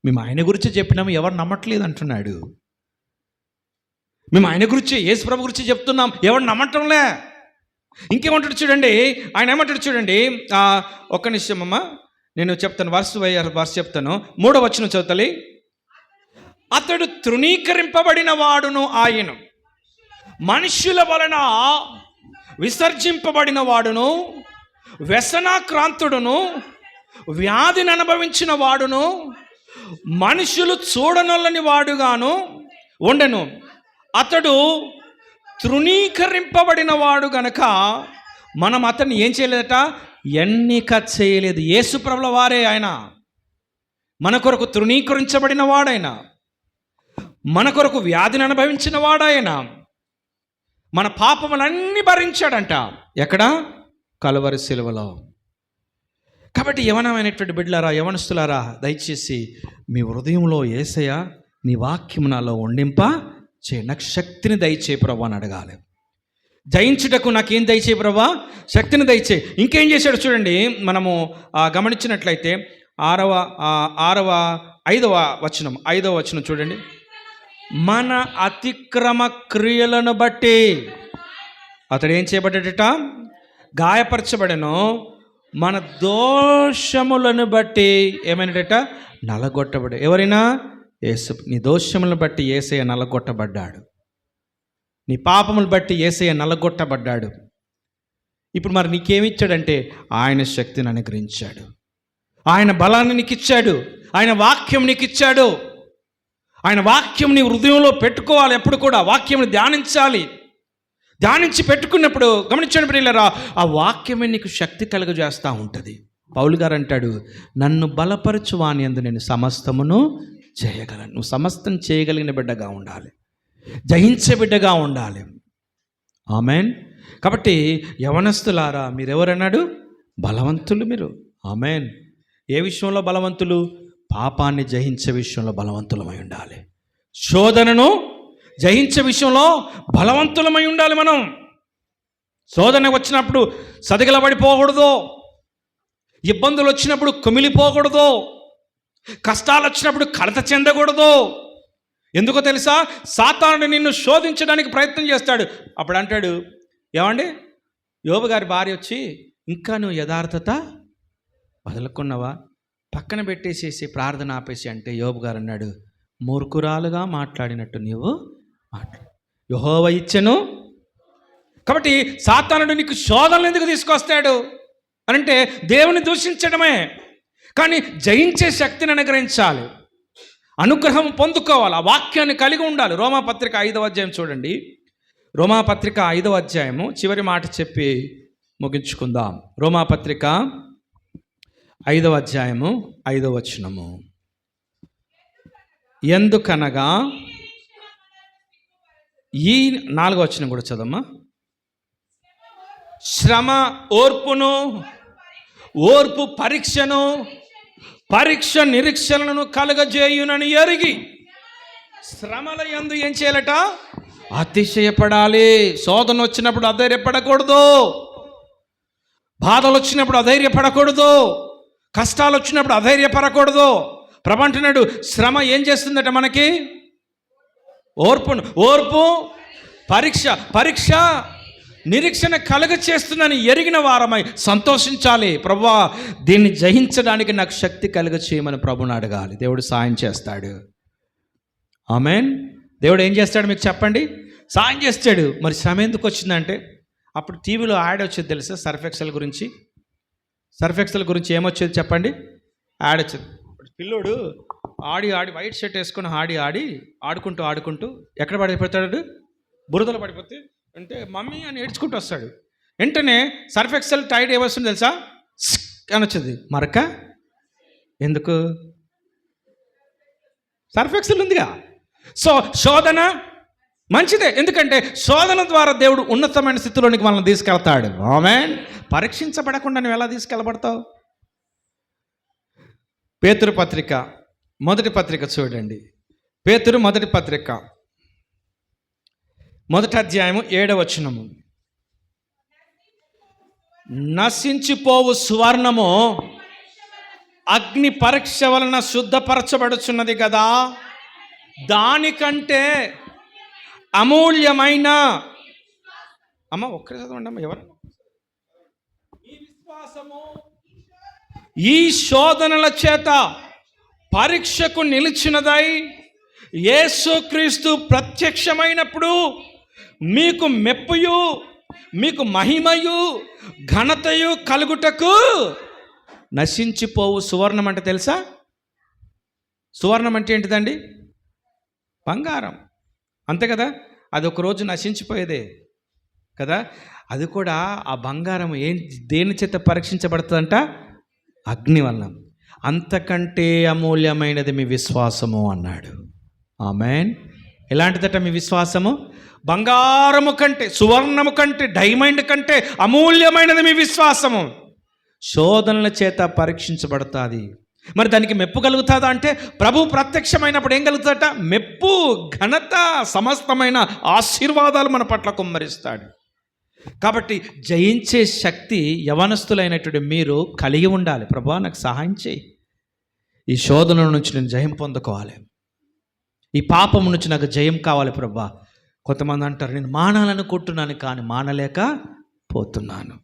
మేము ఆయన గురించి చెప్పినాము, ఎవరు నమ్మట్లేదు అంటున్నాడు. మేము ఆయన గురించి, యేసు ప్రభు గురించి చెప్తున్నాం, ఎవరు నమ్మటంలే. ఇంకేమంటాడు చూడండి, ఆయన ఏమంటాడు చూడండి. ఒక్క నిమిషం అమ్మ, నేను చెప్తాను, వర్ష చెప్తాను. 3వ వచనం చదువుతలి. అతడు తృణీకరింపబడిన వాడును ఆయన, మనుష్యుల వలన విసర్జింపబడిన వాడును, వ్యసనాక్రాంతుడును, వ్యాధిని అనుభవించిన వాడును, మనుషులు చూడనొల్లని వాడుగాను ఉండెను. అతడు తృణీకరింపబడిన వాడు గనక మనం అతన్ని ఏం చేయలేదట, ఎన్నిక చేయలేదు. యేసు ప్రభుల వారే ఆయన మన కొరకు తృణీకరించబడిన వాడైన, మన కొరకు వ్యాధిని అనుభవించిన వాడాయన, మన పాపములన్నీ భరించాడంట. ఎక్కడ? కలువరి శిలువలో. కాబట్టి యవనమైనటువంటి బిడ్డలారా, యవనస్తులారా, దయచేసి మీ హృదయంలో యేసయ్య నీ వాక్యము నాలో ఉండింప చే, నాకు శక్తిని దయచే ప్రభా అని అడగాలి. జయించుటకు నాకేం దయచే ప్రభా? శక్తిని దయచే. ఇంకేం చేశాడు చూడండి, మనము గమనించినట్లయితే 5వ వచనం చూడండి. మన అతిక్రమ క్రియలను బట్టి అతడు ఏం చేయబడ్డాడట? గాయపరచబడను. మన దోషములను బట్టి ఏమైనాడట? నలగొట్టబడి. ఎవరైనా? యేసు. నీ దోషములను బట్టి యేసయ్య నలగొట్టబడ్డాడు, నీ పాపములు బట్టి యేసయ్య నలగొట్టబడ్డాడు. ఇప్పుడు మరి నీకేమిచ్చాడంటే ఆయన శక్తిని అనుగ్రహించాడు, ఆయన బలాన్ని నీకు ఇచ్చాడు, ఆయన వాక్యం నీకు ఇచ్చాడు. ఆయన వాక్యం నీ హృదయంలో పెట్టుకోవాలి. ఎప్పుడు కూడా వాక్యంని ధ్యానించాలి. ధ్యానించి పెట్టుకున్నప్పుడు గమనించండి ప్రియులారా, ఆ వాక్యమే నీకు శక్తి కలుగజేస్తూ ఉంటుంది. పౌలు గారు అంటాడు, నన్ను బలపరచు వాని యందు నేను సమస్తమును చేయగలను. నువ్వు సమస్తం చేయగలిగిన బిడ్డగా ఉండాలి, జయించే బిడ్డగా ఉండాలి. ఆమెన్. కాబట్టి యవనస్తులారా, మీరెవరన్నాడు? బలవంతులు మీరు. ఆమెన్. ఏ విషయంలో బలవంతులు? పాపాన్ని జయించే విషయంలో బలవంతులమై ఉండాలి. శోధనను జయించే విషయంలో బలవంతులమై ఉండాలి. మనం శోధన వచ్చినప్పుడు సదిగలబడిపోకూడదు, ఇబ్బందులు వచ్చినప్పుడు కుమిలిపోకూడదు, కష్టాలు వచ్చినప్పుడు కలత చెందకూడదు. ఎందుకో తెలుసా? సాతానుడు నిన్ను శోధించడానికి ప్రయత్నం చేస్తాడు. అప్పుడు అంటాడు, ఏమండి, యోబు గారి భార్య వచ్చి, ఇంకా నువ్వు యథార్థత వదులుకున్నావా? పక్కన పెట్టేసేసి ప్రార్థన ఆపేసి అంటే యోబు గారు అన్నాడు, మూర్ఖురాలుగా మాట్లాడినట్టు నీవు మాట్లాడు, యెహోవా ఇచ్చెను. కాబట్టి సాతానుడు నీకు శోధనలు ఎందుకు తీసుకొస్తాడు అనంటే దేవుని దూషించడమే. కానీ జయించే శక్తిని అనుగ్రహించాలి, అనుగ్రహం పొందుకోవాలి, ఆ వాక్యాన్ని కలిగి ఉండాలి. రోమాపత్రిక 5వ అధ్యాయం చూడండి. రోమాపత్రిక 5వ అధ్యాయము చివరి మాట చెప్పి ముగించుకుందాం. రోమాపత్రిక 5వ అధ్యాయము 5వ వచనము. ఎందుకనగా ఈ 4వ వచనం కూడా చదమ్మా. శ్రమ ఓర్పును, ఓర్పు పరీక్షను, పరీక్ష నిరీక్షణను కలుగజేయునని ఎరిగి శ్రమల యందు ఏం చేయాలట? అతిశయపడాలి. శోధన వచ్చినప్పుడు అధైర్యపడకూడదు, బాధలు వచ్చినప్పుడు అధైర్యపడకూడదు, కష్టాలు వచ్చినప్పుడు అధైర్యపడకూడదు. ప్రభు అంటున్నాడు, శ్రమ ఏం చేస్తుందట మనకి? ఓర్పు పరీక్ష నిరీక్షణ కలుగ చేస్తుందని ఎరిగిన వారమై సంతోషించాలి. ప్రభువా, దీన్ని జయించడానికి నాకు శక్తి కలుగ చేయమని ప్రభుని అడగాలి. దేవుడు సాయం చేస్తాడు. ఆమెన్. దేవుడు ఏం చేస్తాడు మీకు చెప్పండి? సాయం చేస్తాడు. మరి శ్రమ ఎందుకు వచ్చిందంటే, అప్పుడు టీవీలో యాడ్ వచ్చేది తెలుసా? సర్ఫ్ ఎక్సెల్ గురించి ఏమొచ్చేది చెప్పండి? యాడ్ వచ్చేది. పిల్లోడు ఆడి వైట్ షర్ట్ వేసుకొని ఆడుకుంటూ ఎక్కడ పడిపోతాడు? బురదలో పడిపోతే అంటే మమ్మీ అని ఏడ్చుకుంటూ వస్తాడు. వెంటనే సర్ఫ్ ఎక్సెల్ టైడ్ ఏమొస్తుంది తెలుసా? అని వచ్చింది. మరక ఎందుకు? సర్ఫ్ ఎక్సెల్ ఉందిగా. సో శోధన మంచిదే, ఎందుకంటే శోధన ద్వారా దేవుడు ఉన్నతమైన స్థితిలోనికి మనల్ని తీసుకెళ్తాడు. ఆమేన్. పరీక్షించబడకుండా నువ్వు ఎలా తీసుకెళ్ళబడతావు? పేతురు పత్రిక మొదటి పత్రిక చూడండి. పేతురు మొదటి పత్రిక 1వ అధ్యాయము 7వ వచనము. నశించిపోవు సువర్ణము అగ్ని పరీక్ష వలన శుద్ధపరచబడుచున్నది కదా, దానికంటే అమూల్యమైన అమ్మ ఒక్కరి చదవండి అమ్మ, ఎవరు ఈ విశ్వాసము ఈ శోధనల చేత పరీక్షకు నిలిచినదై యేసుక్రీస్తు ప్రత్యక్షమైనప్పుడు మీకు మెప్పుయు మీకు మహిమయు ఘనతయు కలుగుటకు నశించిపోవు సువర్ణం అంటే తెలుసా? సువర్ణం అంటే ఏంటిదండి? బంగారం, అంతే కదా. అది ఒక రోజు నశించిపోయేదే కదా. అది కూడా ఆ బంగారం దేని చేత పరీక్షించబడుతుందంట? అగ్ని వల్ల. అంతకంటే అమూల్యమైనది మీ విశ్వాసము అన్నాడు. ఆమేన్. ఎలాంటిదట మీ విశ్వాసము? బంగారము కంటే, సువర్ణము కంటే, డైమండ్ కంటే అమూల్యమైనది మీ విశ్వాసము. శోధనల చేత పరీక్షించబడుతుంది. మరి దానికి మెప్పు కలుగుతుందా అంటే, ప్రభు ప్రత్యక్షమైనప్పుడు ఏం కలుగుతాడట? మెప్పు, ఘనత, సమస్తమైన ఆశీర్వాదాలు మన పట్ల కుమ్మరిస్తాడు. కాబట్టి జయించే శక్తి యవనస్తులైనటువంటి మీరు కలిగి ఉండాలి. ప్రభువా నాకు సహాయం చేయి, ఈ శోధన నుంచి నేను జయం పొందుకోవాలి, ఈ పాపం నుంచి నాకు జయం కావాలి ప్రభువా. కొంతమంది అంటారు, నేను మానాలనుకుంటున్నాను కానీ మానలేక పోతున్నాను.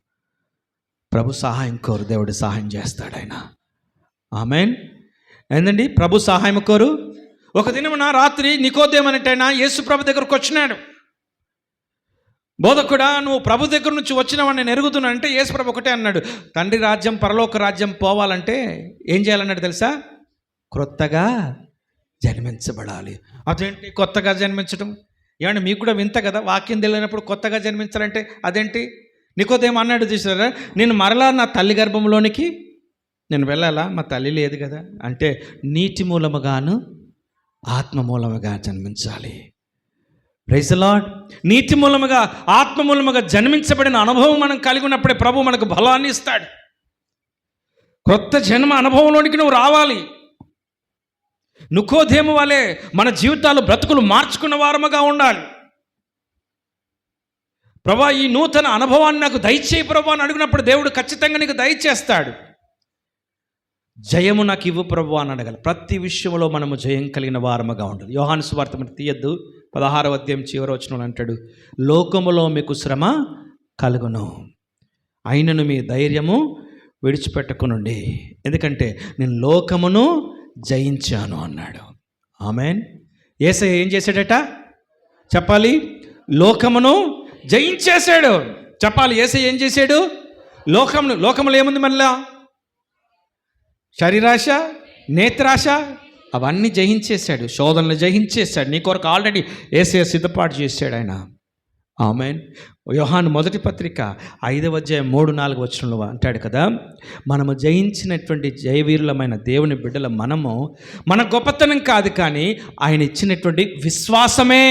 ప్రభు సహాయం కోరు, దేవుడు సహాయం చేస్తాడు ఆయన. ఆమేన్. ఏందండి? ప్రభు సహాయం కోరు. ఒక దినమున రాత్రి నికోదేము అనేటైనా యేసు ప్రభు దగ్గరకు వచ్చినాడు. బోధకుడా, నువ్వు ప్రభు దగ్గర నుంచి వచ్చినావని నేను ఎరుగుతున్నాను అంటే యేసు ప్రభు ఒకటే అన్నాడు, తండ్రి రాజ్యం పరలోక రాజ్యం పోవాలంటే ఏం చేయాలన్నాడు తెలుసా? క్రొత్తగా జన్మించబడాలి. అదేంటి కొత్తగా జన్మించడం? ఏమంటే మీకు కూడా వింత కదా, వాక్యం తెలియనప్పుడు కొత్తగా జన్మించాలంటే అదేంటి? నికోదేము అన్నాడు చూసారా, నేను మరలా నా తల్లి గర్భంలోనికి నేను వెళ్ళాలా? మా తల్లి లేదు కదా. అంటే నీటి మూలముగాను ఆత్మ మూలముగా జన్మించాలి. Praise the lord. నీటి మూలముగా ఆత్మ మూలముగా జన్మించబడిన అనుభవం మనం కలిగి ఉన్నప్పుడే ప్రభు మనకు బలాన్ని ఇస్తాడు. క్రొత్త జన్మ అనుభవంలోనికి నువ్వు రావాలి. నికోదేము వలె మన జీవితాలు బ్రతుకులు మార్చుకున్న వారముగా ఉండాలి. ప్రభా ఈ నూతన అనుభవాన్ని నాకు దయచేయి ప్రభా అని అడిగినప్పుడు దేవుడు ఖచ్చితంగా నీకు దయచేస్తాడు. జయము నాకు ఇవ్వు ప్రభు అని అడగాలి. ప్రతి విషయంలో మనము జయం కలిగిన వారముగా ఉండాలి. యోహాను సువార్త మనం తీయద్దు, 16వ అధ్యాయం చివరి వచనంలో అంటాడు, లోకములో మీకు శ్రమ కలుగును, అయినను మీ ధైర్యము విడిచిపెట్టకునుండి, ఎందుకంటే నేను లోకమును జయించాను అన్నాడు. ఆమేన్. యేసయ్య ఏం చేశాడట చెప్పాలి? లోకమును జయించేశాడు. చెప్పాలి, యేసయ్య ఏం చేశాడు? లోకములో ఏముంది? మళ్ళా శరీరాశ, నేత్రాశ అవన్నీ జయించేశాడు, శోధనలు జయించేశాడు. నీ కొరకు ఆల్రెడీ యేసయ్య సిద్ధపాటు చేశాడు ఆయన. ఆమేన్. యోహాను మొదటి పత్రిక 5వ అధ్యాయం 3-4 వచనంలో అంటాడు కదా, మనము జయించినటువంటి జయవీరులమైన దేవుని బిడ్డల మనము మన గొప్పతనం కాదు కానీ ఆయన ఇచ్చినటువంటి విశ్వాసమే.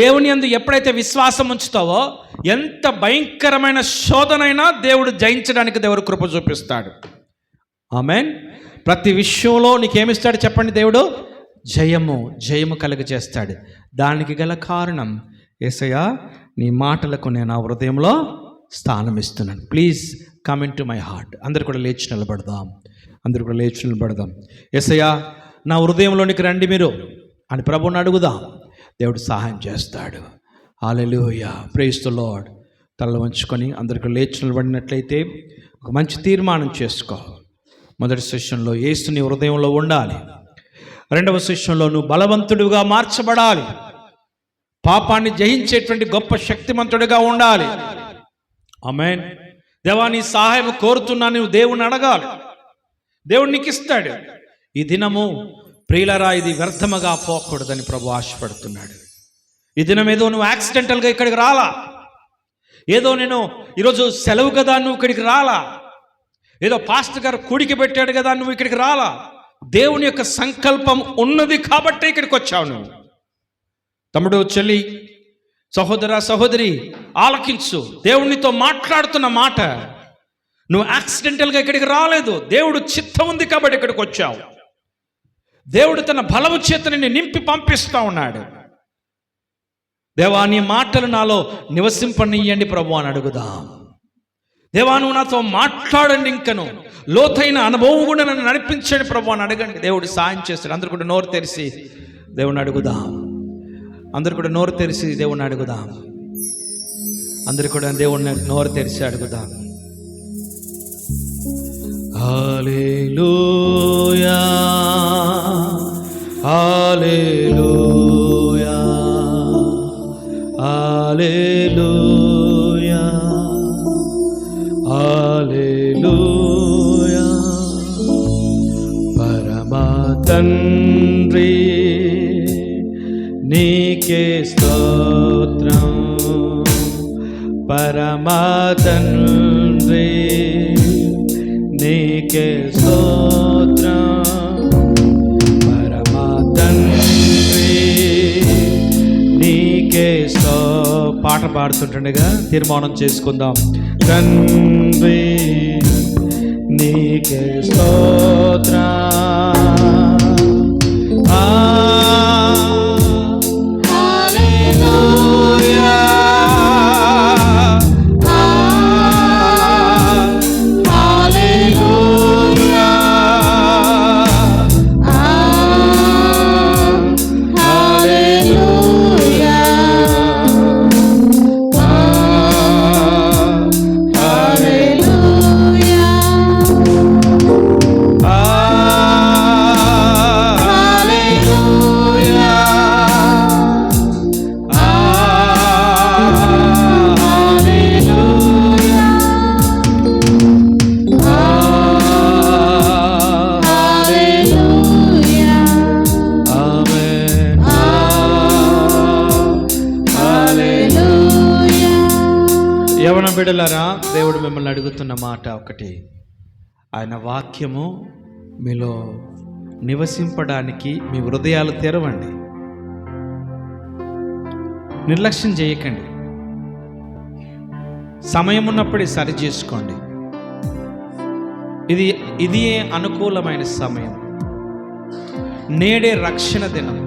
దేవుని యందు ఎప్పుడైతే విశ్వాసం ఉంచుతావో ఎంత భయంకరమైన శోధనైనా దేవుడు జయించడానికి దేవుడు కృప చూపిస్తాడు. ఆమేన్. ప్రతి విషయంలో నీకేమిస్తాడు చెప్పండి? దేవుడు జయము కలుగజేస్తాడు. దానికి గల కారణం యేసయ్యా నీ మాటలకు నేను ఆ హృదయంలో స్థానం ఇస్తున్నాను. Please come in to my heart. అందరు కూడా లేచి నిలబడదాం. యేసయ్యా నా హృదయంలోనికి రండి మీరు అని ప్రభువుని అడుగుదాం. దేవుడు సహాయం చేస్తాడు. హల్లెలూయా. Praise the Lord. తలలు వంచుకొని అందరికీ లేచి నిలబడినట్లయితే ఒక మంచి తీర్మానం చేసుకో. మొదటి సెషన్లో యేసు నీ హృదయంలో ఉండాలి. రెండవ సెషన్లో నువ్వు బలవంతుడిగా మార్చబడాలి. పాపాన్ని జయించేటువంటి గొప్ప శక్తిమంతుడిగా ఉండాలి. ఆమేన్. దేవా నీ సహాయం కోరుతున్నా నువ్వు దేవుణ్ణి అడగాలి. దేవుడు నీకు ఇస్తాడు. ఈ దినము ప్రియులరా ఇది వ్యర్థముగా పోకూడదని ప్రభు ఆశపడుతున్నాడు. ఈ దినం ఏదో నువ్వు యాక్సిడెంటల్గా ఇక్కడికి రాలా, ఏదో నేను ఈరోజు సెలవు కదా నువ్వు ఇక్కడికి రాలా, ఏదో పాస్టర్ గారు కూడికి పెట్టాడు కదా నువ్వు ఇక్కడికి రాలా. దేవుని యొక్క సంకల్పం ఉన్నది కాబట్టి ఇక్కడికి వచ్చావు నువ్వు. తమ్ముడు, చెల్లి, సహోదర, సహోదరి ఆలకించు. దేవునితో మాట్లాడుతున్న మాట. నువ్వు యాక్సిడెంటల్గా ఇక్కడికి రాలేదు. దేవుడు చిత్తం ఉంది కాబట్టి ఇక్కడికి వచ్చావు. దేవుడు తన బలము చేత నిన్ను నింపి పంపిస్తా ఉన్నాడు. దేవా నీ మాటలు నాలో నివసింపనీయండి ప్రభు అని అడుగుదాం. దేవా నువ్వు నాతో మాట్లాడండి, ఇంకను లోతైన అనుభవం కూడా నన్ను నడిపించండి ప్రభు అని అడగండి. దేవుడు సాయం చేస్తాడు. అందరు కూడా నోరు తెరిచి దేవుని అడుగుదాం. అందరు కూడా నోరు తెరిచి దేవుని అడుగుదాం. అందరు కూడా దేవుని నోరు తెరిచి అడుగుదాం. హల్లెలూయా హల్లెలూయా హల్లెలూయా హల్లెలూయా. పరమా తండ్రి నీకే స్తోత్రం, పరమా తండ్రి నీకే స్తోత్రం, పరమా తండ్రి నీకే పాట పాడుతుంటుండగా తీర్మానం చేసుకుందాం. తండ్రి నీకే స్తోత్రం. యవన బిడ్డలారా, దేవుడు మిమ్మల్ని అడుగుతున్న మాట ఒకటి. ఆయన వాక్యము మీలో నివసింపడానికి మీ హృదయాలు తెరవండి. నిర్లక్ష్యం చేయకండి. సమయం ఉన్నప్పుడే సరి చేసుకోండి. ఇది అనుకూలమైన సమయం. నేడే రక్షణ దినం.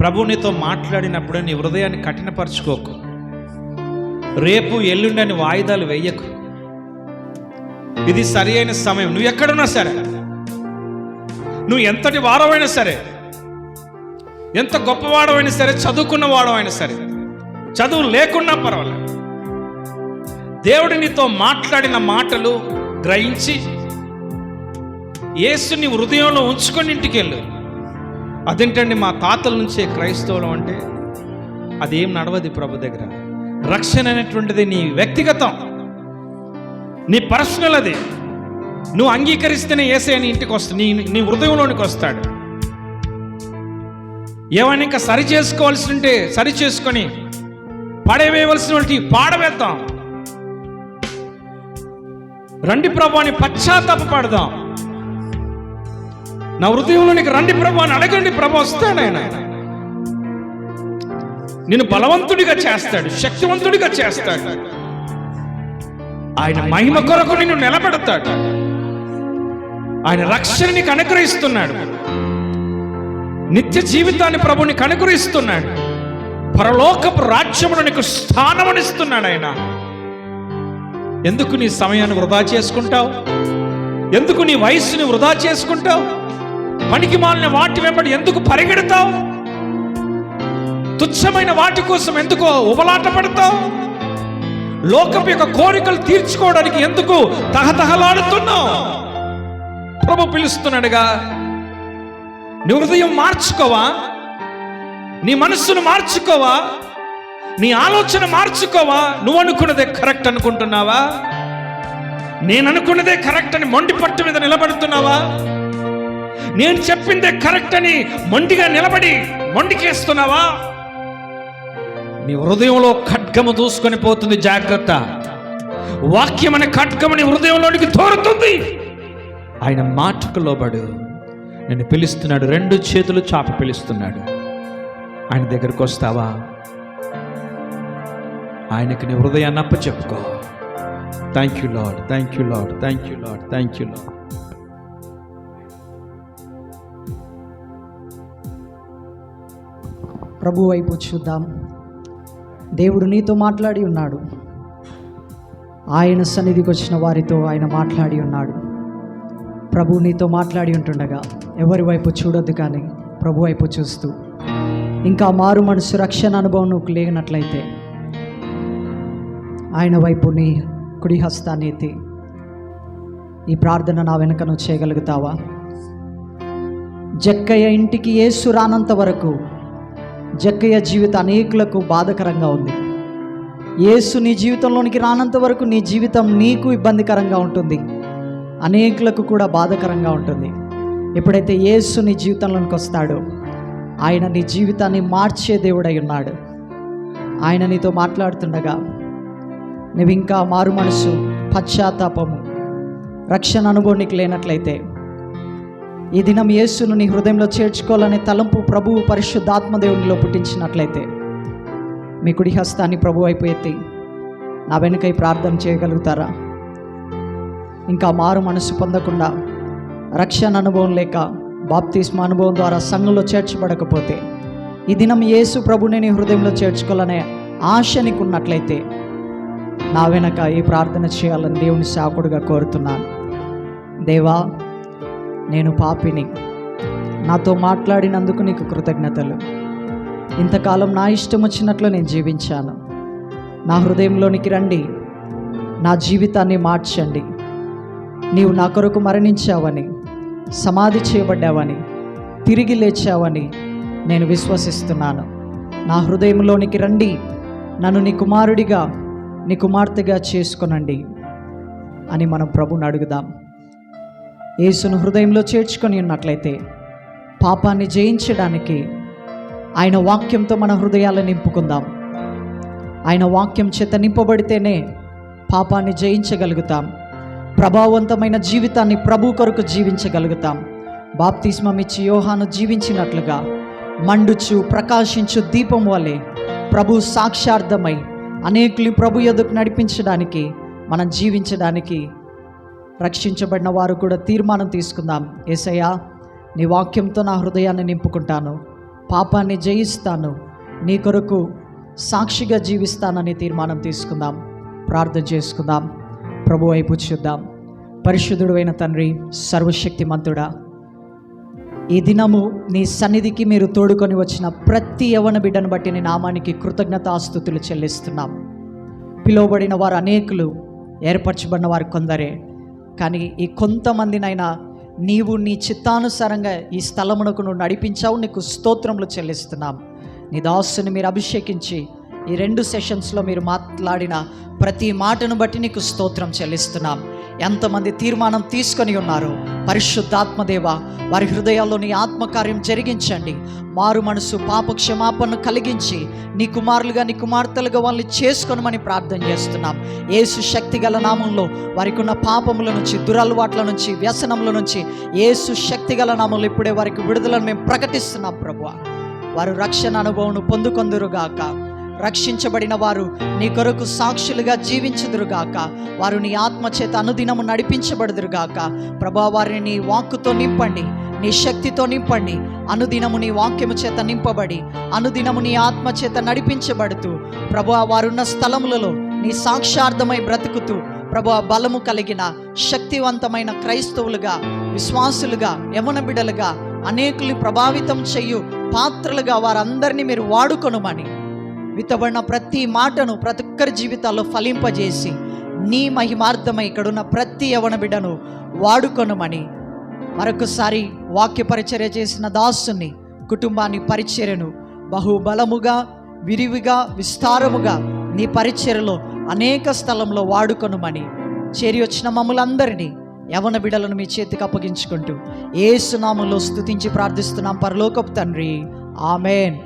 ప్రభు నీతో మాట్లాడినప్పుడు నీ హృదయాన్ని కఠినపరచుకోకు. రేపు ఎల్లుండి అని వాయిదాలు వేయకు. ఇది సరి అయిన సమయం. నువ్వు ఎక్కడున్నా సరే, నువ్వు ఎంతటి వాడవైనా సరే, ఎంత గొప్పవాడవైనా సరే, చదువుకున్న వాడవైనా సరే, చదువు లేకున్నా పర్వాలేదు, దేవుడు నీతో మాట్లాడిన మాటలు గ్రహించి యేసుని హృదయంలో ఉంచుకొని ఇంటికి వెళ్ళు. అదేంటండి మా తాతల నుంచే క్రైస్తవులం అంటే అదేం నడవది ప్రభు దగ్గర. రక్షణ అనేటువంటిది నీ వ్యక్తిగతం, నీ పర్సనల్. అది నువ్వు అంగీకరిస్తేనే యేసయ్య నీ ఇంటికి వస్తాడు, నీ హృదయంలోనికి వస్తాడు. ఏమైనా ఇంకా సరి చేసుకోవాల్సి ఉంటే సరి చేసుకొని పడవేయవలసిన వాళ్ళకి పాడవేద్దాం. రండి ప్రభు అని పశ్చాత్తాపపడదాం. నా హృదయంలోనికి రండి ప్రభు అని అడగండి. ప్రభు వస్తాడు. ఆయన నిన్ను బలవంతుడిగా చేస్తాడు, శక్తివంతుడిగా చేస్తాడు. ఆయన మహిమ కొరకు నిన్ను నిలబెడతాడు. ఆయన రక్షణ నీకు అనుగ్రహిస్తున్నాడు. నిత్య జీవితాన్ని ప్రభు నీకు అనుగ్రహిస్తున్నాడు. పరలోకపు రాజ్యమును నీకు స్థానమనిస్తున్నాడు ఆయన. ఎందుకు నీ సమయాన్ని వృధా చేసుకుంటావు? ఎందుకు నీ వయస్సుని వృధా చేసుకుంటావు? పనికి మాలిన వాటి వెంబడి ఎందుకు పరిగెడతావు? తుచ్చమైన వాటి కోసం ఎందుకు ఉబలాట పడతావు? లోకపు యొక్క కోరికలు తీర్చుకోవడానికి ఎందుకు తహతహలాడుతున్నావు? ప్రభు పిలుస్తున్నాడుగా. నీ హృదయం మార్చుకోవా? నీ మనస్సును మార్చుకోవా? నీ ఆలోచన మార్చుకోవా? నువ్వు అనుకున్నదే కరెక్ట్ అనుకుంటున్నావా? నేను అనుకున్నదే కరెక్ట్ అని మొండి పట్టు మీద నిలబడుతున్నావా? నేను చెప్పిందే కరెక్ట్ అని మొండిగా నిలబడి మొండికేస్తున్నావా? నీ హృదయంలో ఖడ్గము దూసుకొని పోతుంది. జాగ్రత్త. వాక్యం అనే ఖడ్గము నీ హృదయంలోనికి తోరుతుంది. ఆయన మాటకు లోబడు. నేను పిలుస్తున్నాడు, 2 చేతులు చాపి పిలుస్తున్నాడు. ఆయన దగ్గరకు వస్తావా? ఆయనకి నీ హృదయాన్ని అప్పచెప్పుకో. Thank you Lord, thank you Lord, thank you Lord, thank you Lord.
ప్రభు వైపు చూద్దాం. దేవుడు నీతో మాట్లాడి ఉన్నాడు. ఆయన సన్నిధికి వచ్చిన వారితో ఆయన మాట్లాడి ఉన్నాడు. ప్రభు నీతో మాట్లాడి ఉంటుండగా ఎవరి వైపు చూడొద్దు, కానీ ప్రభు వైపు చూస్తూ ఇంకా మారు మనసు రక్షణ అనుభవం నువ్వు లేనట్లయితే ఆయన వైపు నీ కుడి హస్తాన్ని ఎత్తి ఈ ప్రార్థన నా వెనుక నువ్వు చేయగలుగుతావా? జక్కయ్య ఇంటికి యేసు రానంత వరకు జక్కయ్య జీవితం అనేకులకు బాధకరంగా ఉంది. యేసు నీ జీవితంలోనికి రానంత వరకు నీ జీవితం నీకు ఇబ్బందికరంగా ఉంటుంది, అనేకులకు కూడా బాధకరంగా ఉంటుంది. ఎప్పుడైతే యేసు నీ జీవితంలోనికి వస్తాడో ఆయన నీ జీవితాన్ని మార్చే దేవుడై ఉన్నాడు. ఆయన నీతో మాట్లాడుతుండగా నువ్వు ఇంకా మారు మనసు, పశ్చాత్తాపము, రక్షణ అనుభవం నీకు లేనట్లయితే ఈ దినం యేసును నీ హృదయంలో చేర్చుకోవాలనే తలంపు ప్రభువు పరిశుద్ధాత్మదేవునిలో పుట్టించినట్లయితే మీ కుడి హస్తాన్ని ప్రభు వైపు ఎత్తి నా వెనుకై ప్రార్థన చేయగలుగుతారా? ఇంకా మారు మనసు పొందకుండా, రక్షణ అనుభవం లేక, బాప్తిస్మ అనుభవం ద్వారా సంఘంలో చేర్చబడకపోతే ఈ దినం యేసు ప్రభుని నీ హృదయంలో చేర్చుకోవాలనే ఆశ నీకు ఉన్నట్లయితే నా వెనక ఈ ప్రార్థన చేయాలని దేవుని సేవకుడిగా కోరుతున్నాను. దేవా, నేను పాపిని, నాతో మాట్లాడినందుకు నీకు కృతజ్ఞతలు. ఇంతకాలం నా ఇష్టం వచ్చినట్లు నేను జీవించాను. నా హృదయంలోనికి రండి, నా జీవితాన్ని మార్చండి. నీవు నా కొరకు మరణించావని, సమాధి చేయబడ్డావని, తిరిగి లేచావని నేను విశ్వసిస్తున్నాను. నా హృదయంలోనికి రండి, నన్ను నీ కుమారుడిగా, నీ కుమార్తెగా చేసుకొనండి అని మనం ప్రభుని అడుగుదాం. యేసును హృదయంలో చేర్చుకొని ఉన్నట్లయితే పాపాన్ని జయించడానికి ఆయన వాక్యంతో మన హృదయాలను నింపుకుందాం. ఆయన వాక్యం చేత నింపబడితేనే పాపాన్ని జయించగలుగుతాం. ప్రభావవంతమైన జీవితాన్ని ప్రభు కొరకు జీవించగలుగుతాం. బాప్తిస్మం ఇచ్చి యోహాను జీవించినట్లుగా మండుచు ప్రకాశించు దీపం వలె ప్రభు సాక్షార్థమై అనేకులు ప్రభు యొద్దకు నడిపించడానికి, మనం జీవించడానికి రక్షించబడిన వారు కూడా తీర్మానం తీసుకుందాం. యేసయ్యా, నీ వాక్యంతో నా హృదయాన్ని నింపుకుంటాను, పాపాన్ని జయిస్తాను, నీ కొరకు సాక్షిగా జీవిస్తానని తీర్మానం తీసుకుందాం. ప్రార్థన చేసుకుందాం. ప్రభు వైపు చూద్దాం. పరిశుద్ధుడు అయిన తండ్రి, సర్వశక్తిమంతుడా, ఈ దినము నీ సన్నిధికి మీరు తోడుకొని వచ్చిన ప్రతి యవన బిడ్డను బట్టి నీ నామానికి కృతజ్ఞతాస్తుతులు చెల్లిస్తున్నాం. పిలువబడిన వారు అనేకులు, ఏర్పరచబడిన వారు కొందరే, కానీ ఈ కొంతమందినైనా నీవు నీ చిత్తానుసారంగా ఈ స్థలమునకు నువ్వు నడిపించావు. నీకు స్తోత్రములు చెల్లిస్తున్నాం. నీ దాసుని మీరు అభిషేకించి ఈ 2 సెషన్స్లో మీరు మాట్లాడిన ప్రతి మాటను బట్టి నీకు స్తోత్రం చెల్లిస్తున్నాం. ఎంతమంది తీర్మానం తీసుకొని ఉన్నారు, పరిశుద్ధాత్మదేవ వారి హృదయాల్లో నీ ఆత్మకార్యం జరిగించండి. మారు మనసు, పాప క్షమాపణను కలిగించి నీ కుమారులుగా, నీ కుమార్తెలుగా వాళ్ళని చేసుకొనమని ప్రార్థన చేస్తున్నాం. యేసు శక్తి గల నామంలో వారికి ఉన్న పాపముల నుంచి, దురలవాట్ల నుంచి, వ్యసనముల నుంచి యేసు శక్తి గల నామంలో ఇప్పుడే వారికి విడుదలను మేము ప్రకటిస్తున్నాం. ప్రభువా, వారు రక్షణ అనుభవం పొందుకొందురుగాక. రక్షించబడిన వారు నీ కొరకు సాక్షులుగా జీవించుదురుగాక. వారు నీ ఆత్మచేత అనుదినము నడిపించబడుదురుగాక. ప్రభా, వారిని నీ వాక్కుతో నింపండి, నీ శక్తితో నింపండి. అనుదినము నీ వాక్యము చేత నింపబడి, అనుదినము నీ ఆత్మచేత నడిపించబడుతూ ప్రభా, వారున్న స్థలములలో నీ సాక్షార్థమై బ్రతుకుతూ ప్రభా, బలము కలిగిన శక్తివంతమైన క్రైస్తవులుగా, విశ్వాసులుగా, యవన బిడ్డలుగా అనేకుల్ని ప్రభావితం చెయ్యు పాత్రలుగా వారందరినీ మీరు వాడుకొనుమని, విత్తబడిన ప్రతి మాటను ప్రతి ఒక్కరి జీవితాల్లో ఫలింపజేసి నీ మహిమార్థమై ఇక్కడున్న ప్రతి యవన బిడ్డను వాడుకొనుమని మరొకసారి వాక్య పరిచర్య చేసిన దాసుని, కుటుంబాన్ని, పరిచర్యను బహుబలముగా, విరివిగా, విస్తారముగా నీ పరిచర్యలో అనేక స్థలంలో వాడుకొనుమని, చేరి వచ్చిన మమ్ములందరినీ, యవన బిడ్డలను మీ చేతికి అప్పగించుకుంటూ యేసు నామములో స్తుతించి ప్రార్థిస్తున్నాం పరలోకపు తండ్రి. ఆమేన్.